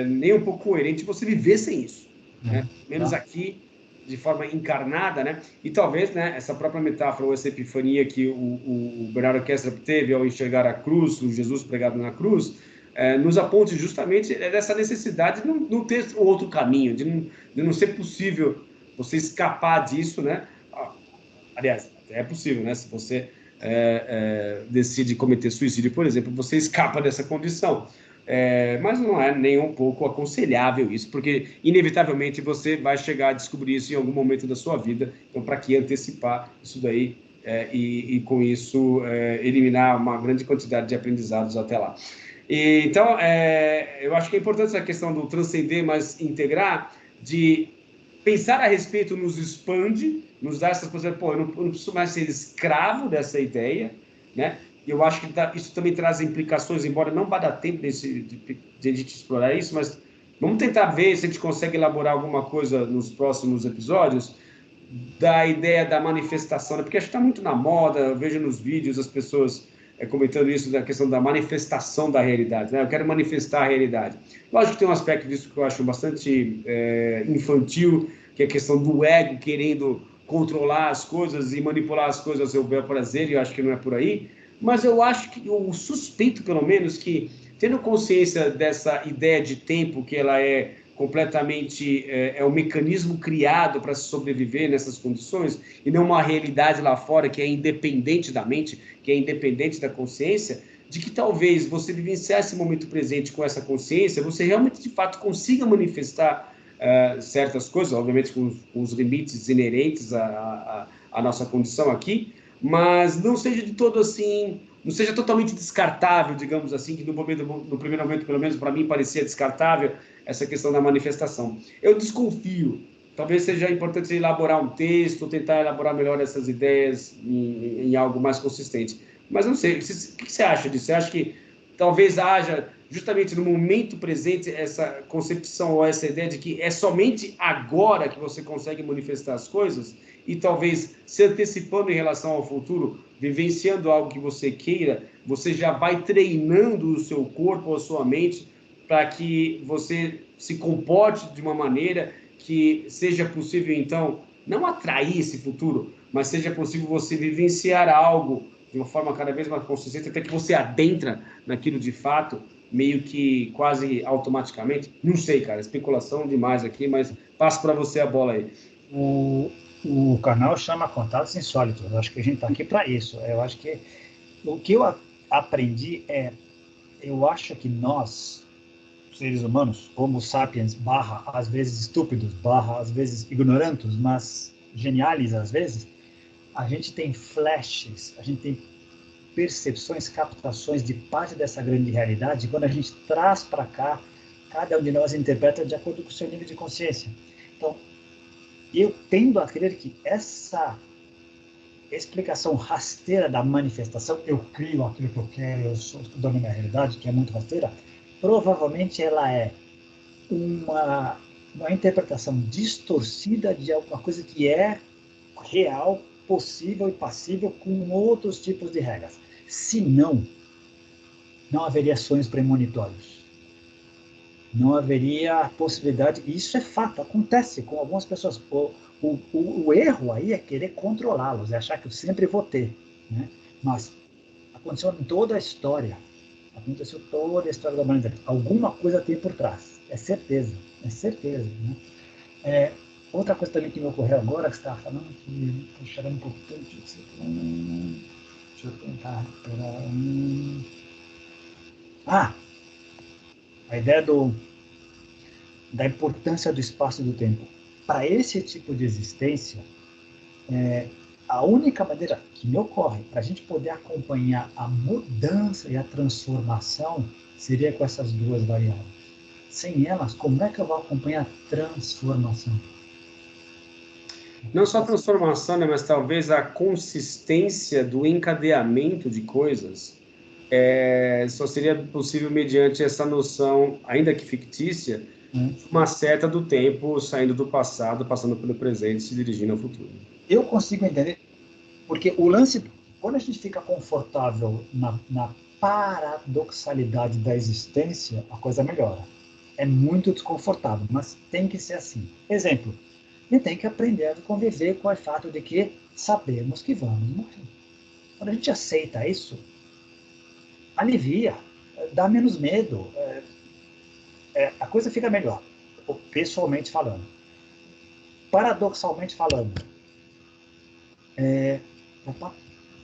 A: nem um pouco coerente você viver sem isso, né? Menos aqui, de forma encarnada, né? E talvez, né, essa própria metáfora ou essa epifania que o Bernardo Kastrup teve ao enxergar a cruz, o Jesus pregado na cruz, nos aponte justamente dessa necessidade de não ter outro caminho, de não ser possível você escapar disso, né? Aliás, é possível, né? Se você decide cometer suicídio, por exemplo, você escapa dessa condição. Mas não é nem um pouco aconselhável isso, porque inevitavelmente você vai chegar a descobrir isso em algum momento da sua vida. Então, para que antecipar isso daí e com isso eliminar uma grande quantidade de aprendizados até lá? Então, eu acho que é importante essa questão do transcender, mas integrar, de pensar a respeito nos expande, nos dá essas possibilidades. Pô, eu não preciso mais ser escravo dessa ideia, né? Eu acho que isso também traz implicações, embora não vá dar tempo de a gente explorar isso, mas vamos tentar ver se a gente consegue elaborar alguma coisa nos próximos episódios da ideia da manifestação, né? Porque acho que está muito na moda, eu vejo nos vídeos as pessoas comentando isso, da questão da manifestação da realidade, né? Eu quero manifestar a realidade. Lógico que tem um aspecto disso que eu acho bastante infantil, que é a questão do ego querendo controlar as coisas e manipular as coisas ao seu bel prazer, e eu acho que não é por aí. Mas eu acho que, eu suspeito pelo menos, que tendo consciência dessa ideia de tempo, que ela é completamente um mecanismo criado para sobreviver nessas condições, e não uma realidade lá fora que é independente da mente, que é independente da consciência, de que talvez você vivenciar esse momento presente com essa consciência, você realmente, de fato, consiga manifestar certas coisas, obviamente com os limites inerentes à nossa condição aqui, mas não seja de todo assim, não seja totalmente descartável, digamos assim, que no primeiro momento, pelo menos para mim, parecia descartável essa questão da manifestação. Eu desconfio, talvez seja importante elaborar um texto, tentar elaborar melhor essas ideias em algo mais consistente. Mas não sei, o que você acha disso? Você acha que talvez haja, justamente no momento presente, essa concepção ou essa ideia de que é somente agora que você consegue manifestar as coisas? E talvez se antecipando em relação ao futuro, vivenciando algo que você queira, você já vai treinando o seu corpo ou a sua mente para que você se comporte de uma maneira que seja possível, então, não atrair esse futuro, mas seja possível você vivenciar algo de uma forma cada vez mais consistente, até que você adentra naquilo de fato, meio que quase automaticamente. Não sei, cara, especulação demais aqui, mas passo para você a bola aí.
B: O canal chama Contatos Insólitos. Eu acho que a gente está aqui para isso. Eu acho que o que eu aprendi eu acho que nós, seres humanos, Homo sapiens, às vezes estúpidos, às vezes ignorantes, mas geniais às vezes, a gente tem flashes, a gente tem percepções, captações de parte dessa grande realidade, e quando a gente traz para cá, cada um de nós interpreta de acordo com o seu nível de consciência. Então, eu tendo a crer que essa explicação rasteira da manifestação, eu crio aquilo que eu quero, eu estou estudando a minha realidade, que é muito rasteira, provavelmente ela é uma interpretação distorcida de alguma coisa que é real, possível e passível com outros tipos de regras. Se não haveria sonhos premonitórios. Não haveria possibilidade, e isso é fato, acontece com algumas pessoas. O erro aí é querer controlá-los, é achar que eu sempre vou ter, né? Mas aconteceu em toda a história, da humanidade. Alguma coisa tem por trás, é certeza, né? Outra coisa também que me ocorreu agora, que você estava falando, que estou chorando um pouco tanto, deixa eu tentar recuperar. A ideia da importância do espaço e do tempo. Para esse tipo de existência, a única maneira que me ocorre para a gente poder acompanhar a mudança e a transformação seria com essas duas variáveis. Sem elas, como é que eu vou acompanhar a transformação?
A: Não só a transformação, né, mas talvez a consistência do encadeamento de coisas só seria possível mediante essa noção, ainda que fictícia, uma seta do tempo saindo do passado, passando pelo presente, se dirigindo ao futuro.
B: Eu consigo entender, porque o lance, quando a gente fica confortável na paradoxalidade da existência, a coisa melhora. É muito desconfortável, mas tem que ser assim. Exemplo, a gente tem que aprender a conviver com o fato de que sabemos que vamos morrer. Quando a gente aceita isso, alivia, dá menos medo, a coisa fica melhor, pessoalmente falando. Paradoxalmente falando, opa,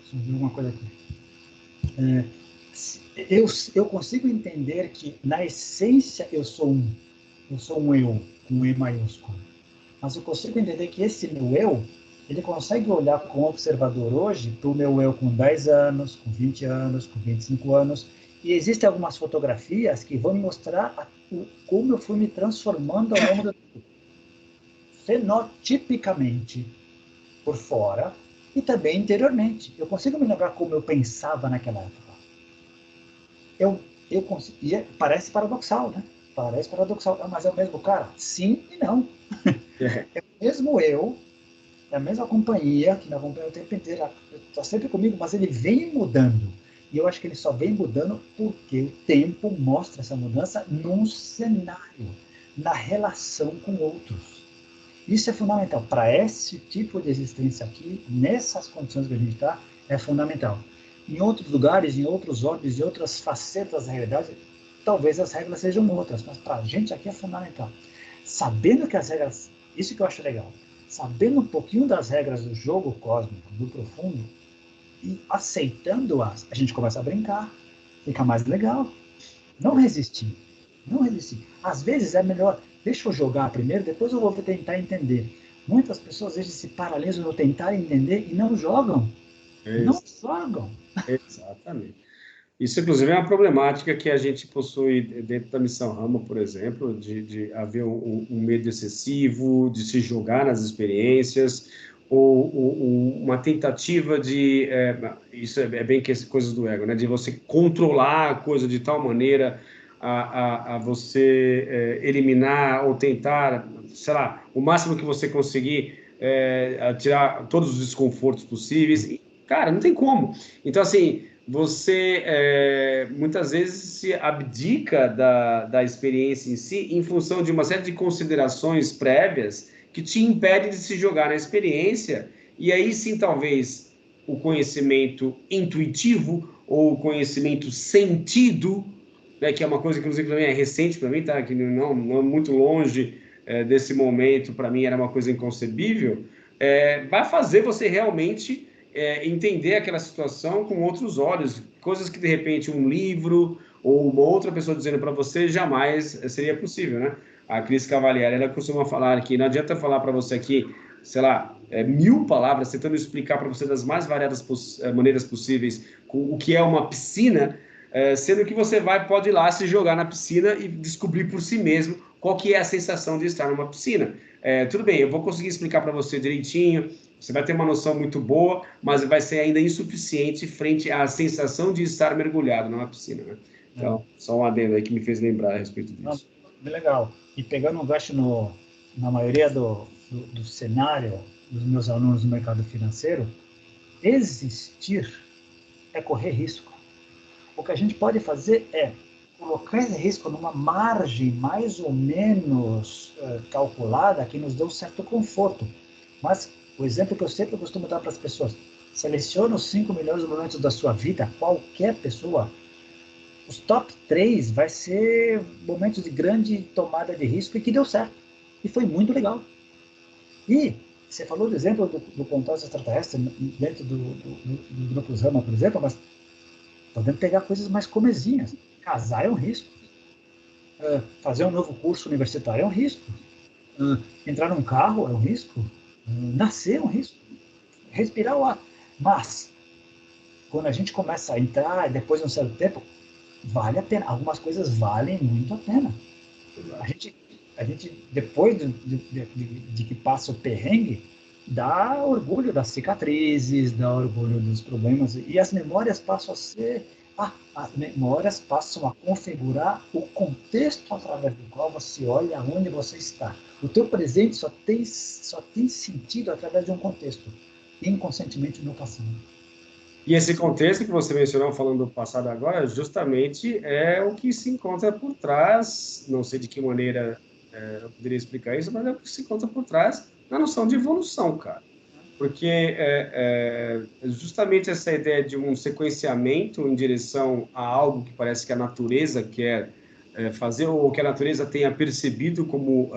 B: surgiu uma coisa aqui. Eu consigo entender que, na essência, eu sou um eu, com um E maiúsculo. Mas eu consigo entender que esse meu eu, ele consegue olhar como observador hoje para o meu eu com 10 anos, com 20 anos, com 25 anos. E existem algumas fotografias que vão me mostrar como eu fui me transformando ao longo do tempo. Fenotipicamente, por fora, e também interiormente. Eu consigo me lembrar como eu pensava naquela época. Eu consigo, parece paradoxal, né? Parece paradoxal, mas é o mesmo cara? Sim e não. É o mesmo eu, é a mesma companhia, que me acompanha o tempo inteiro, está sempre comigo, mas ele vem mudando. E eu acho que ele só vem mudando porque o tempo mostra essa mudança num cenário, na relação com outros. Isso é fundamental. Para esse tipo de existência aqui, nessas condições que a gente está, é fundamental. Em outros lugares, em outros ordens, em outras facetas da realidade, talvez as regras sejam outras, mas para a gente aqui é fundamental. Sabendo que as regras, isso que eu acho legal, sabendo um pouquinho das regras do jogo cósmico, do profundo, e aceitando-as, a gente começa a brincar, fica mais legal. Não resistir, não resistir. Às vezes é melhor, deixa eu jogar primeiro, depois eu vou tentar entender. Muitas pessoas às vezes se paralisam no tentar entender e não jogam. Não jogam.
A: Exatamente. Isso, inclusive, é uma problemática que a gente possui dentro da missão Rama, por exemplo, de haver um medo excessivo, de se jogar nas experiências, ou uma tentativa de... isso é bem que coisas do ego, né? De você controlar a coisa de tal maneira a você eliminar ou tentar, sei lá, o máximo que você conseguir tirar todos os desconfortos possíveis. E, cara, não tem como. Então, assim... você muitas vezes se abdica da experiência em si em função de uma série de considerações prévias que te impedem de se jogar na experiência, e aí sim talvez o conhecimento intuitivo ou o conhecimento sentido, né, que é uma coisa que inclusive também é recente para mim, tá? Que não é muito longe desse momento, para mim era uma coisa inconcebível, vai fazer você realmente entender aquela situação com outros olhos, coisas que de repente um livro ou uma outra pessoa dizendo para você jamais seria possível, né? A Cris Cavalieri, ela costuma falar que não adianta falar para você aqui, sei lá, 1000 palavras, tentando explicar para você das mais variadas maneiras possíveis o que é uma piscina, sendo que você pode ir lá se jogar na piscina e descobrir por si mesmo qual que é a sensação de estar numa piscina. Tudo bem, eu vou conseguir explicar para você direitinho, você vai ter uma noção muito boa, mas vai ser ainda insuficiente frente à sensação de estar mergulhado numa piscina, né? Então, só um adendo aí que me fez lembrar a respeito disso.
B: Bem legal. E pegando um gancho na maioria do cenário dos meus alunos no mercado financeiro, existir é correr risco. O que a gente pode fazer é colocar esse risco numa margem mais ou menos calculada que nos dê um certo conforto. Mas o exemplo que eu sempre costumo dar para as pessoas, selecione os 5 melhores momentos da sua vida, qualquer pessoa, os top 3 vai ser momentos de grande tomada de risco e que deu certo. E foi muito legal. E você falou do exemplo do contato extraterrestre dentro do Grupo Zama, por exemplo, mas podemos pegar coisas mais comezinhas. Casar é um risco. Fazer um novo curso universitário é um risco. Entrar num carro é um risco. Nascer é um risco. Respirar o ar. Mas, quando a gente começa a entrar, depois de um certo tempo, vale a pena. Algumas coisas valem muito a pena. A gente depois de que passa o perrengue, dá orgulho das cicatrizes, dá orgulho dos problemas, e as memórias passam a ser As memórias passam a configurar o contexto através do qual você olha aonde você está. O teu presente só tem sentido através de um contexto, inconscientemente no passado.
A: E esse contexto que você mencionou, falando do passado agora, justamente é o que se encontra por trás, não sei de que maneira eu poderia explicar isso, mas é o que se encontra por trás da noção de evolução, cara. Porque justamente essa ideia de um sequenciamento em direção a algo que parece que a natureza quer fazer, ou que a natureza tenha percebido como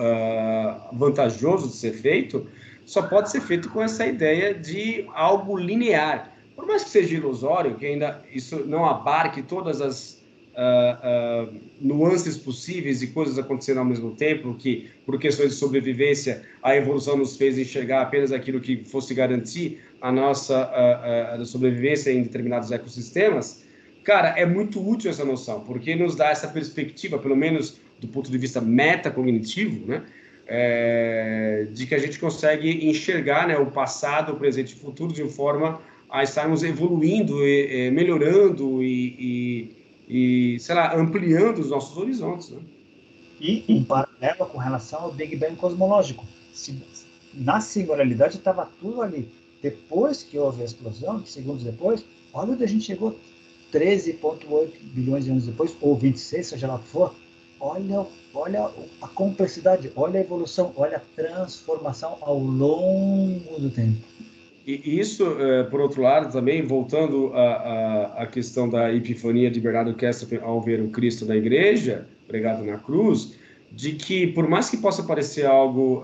A: vantajoso de ser feito, só pode ser feito com essa ideia de algo linear. Por mais que seja ilusório, que ainda isso não abarque todas as nuances possíveis e coisas acontecendo ao mesmo tempo, que por questões de sobrevivência a evolução nos fez enxergar apenas aquilo que fosse garantir a nossa sobrevivência em determinados ecossistemas. Cara, é muito útil essa noção, porque nos dá essa perspectiva, pelo menos do ponto de vista metacognitivo, né? De que a gente consegue enxergar, né, o passado, o presente e o futuro de forma a estarmos evoluindo, melhorando e, sei lá, ampliando os nossos horizontes, né?
B: E um paralelo com relação ao Big Bang cosmológico. Na singularidade estava tudo ali. Depois que houve a explosão, segundos depois, olha onde a gente chegou, 13,8 bilhões de anos depois, ou 26, seja lá o que for. Olha a complexidade, olha a evolução, olha a transformação ao longo do tempo.
A: E isso, por outro lado, também, voltando à questão da epifania de Bernardo Kessler ao ver o Cristo na igreja, pregado na cruz, de que, por mais que possa parecer algo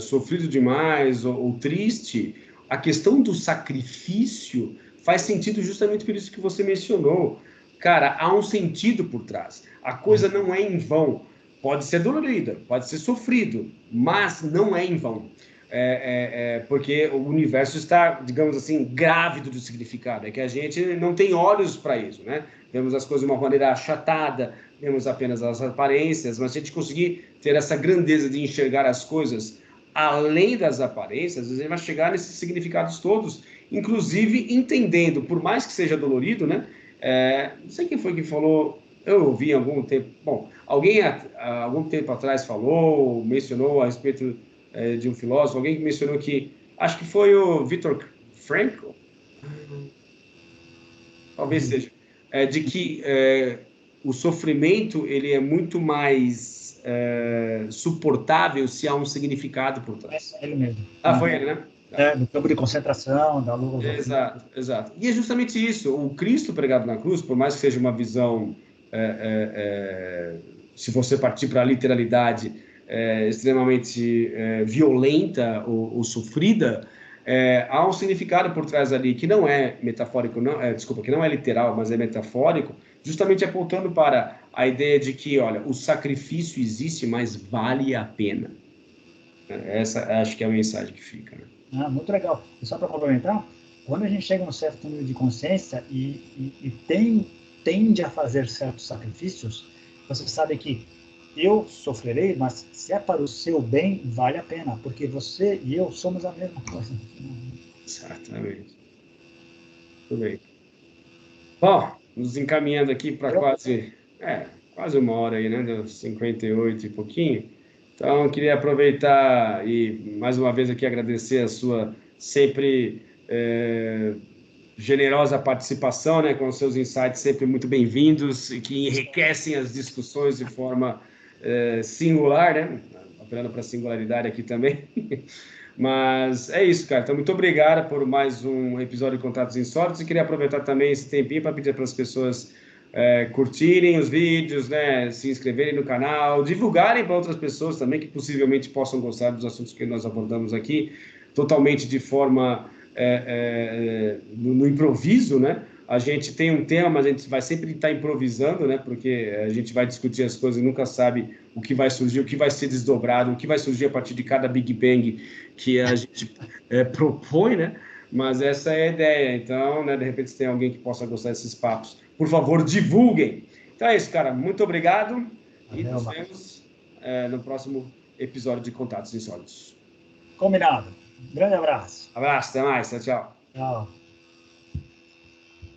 A: sofrido demais ou triste, a questão do sacrifício faz sentido justamente por isso que você mencionou. Cara, há um sentido por trás. A coisa não é em vão. Pode ser dolorida, pode ser sofrido, mas não é em vão. Porque o universo está, digamos assim, grávido de significado. É que a gente não tem olhos para isso, né? Vemos as coisas de uma maneira achatada, vemos apenas as aparências, mas se a gente conseguir ter essa grandeza de enxergar as coisas além das aparências, a gente vai chegar nesses significados todos, inclusive entendendo, por mais que seja dolorido, né? Não sei quem foi que falou, eu ouvi algum tempo, bom, alguém algum tempo atrás falou, mencionou a respeito de um filósofo, alguém que mencionou que, acho que foi o Viktor Frankl, talvez seja, de que o sofrimento ele é muito mais suportável se há um significado por trás.
B: É ele mesmo.
A: Foi ele, né?
B: No campo de concentração, da filosofia.
A: Exato, exato. E é justamente isso. O Cristo pregado na cruz, por mais que seja uma visão, se você partir para a literalidade, extremamente violenta ou sofrida, há um significado por trás ali que não é metafórico, desculpa, que não é literal, mas é metafórico, justamente apontando para a ideia de que, olha, o sacrifício existe, mas vale a pena. Essa acho que é a mensagem que fica, né?
B: Muito legal. E só para complementar, quando a gente chega a um certo nível de consciência e tende a fazer certos sacrifícios, você sabe que eu sofrerei, mas se é para o seu bem, vale a pena, porque você e eu somos a mesma coisa.
A: Exatamente. Tudo bem. Bom, nos encaminhando aqui para quase uma hora aí, né? Deu 58 e pouquinho. Então, eu queria aproveitar e, mais uma vez, aqui agradecer a sua sempre generosa participação, né? Com os seus insights sempre muito bem-vindos e que enriquecem as discussões de forma singular, né? Apelando para a singularidade aqui também. Mas é isso, cara. Então, muito obrigado por mais um episódio de Contatos Insólitos e queria aproveitar também esse tempinho para pedir para as pessoas curtirem os vídeos, né? Se inscreverem no canal, divulgarem para outras pessoas também que possivelmente possam gostar dos assuntos que nós abordamos aqui, totalmente de forma no improviso, né? A gente tem um tema, mas a gente vai sempre estar improvisando, né? Porque a gente vai discutir as coisas e nunca sabe o que vai surgir, o que vai ser desdobrado, o que vai surgir a partir de cada Big Bang que a gente propõe, né? Mas essa é a ideia. Então, né, de repente, se tem alguém que possa gostar desses papos, por favor, divulguem. Então é isso, cara. Muito obrigado e nos vemos no próximo episódio de Contatos Insólitos.
B: Combinado. Grande abraço.
A: Abraço, até mais. Tchau, tchau.
B: Tchau.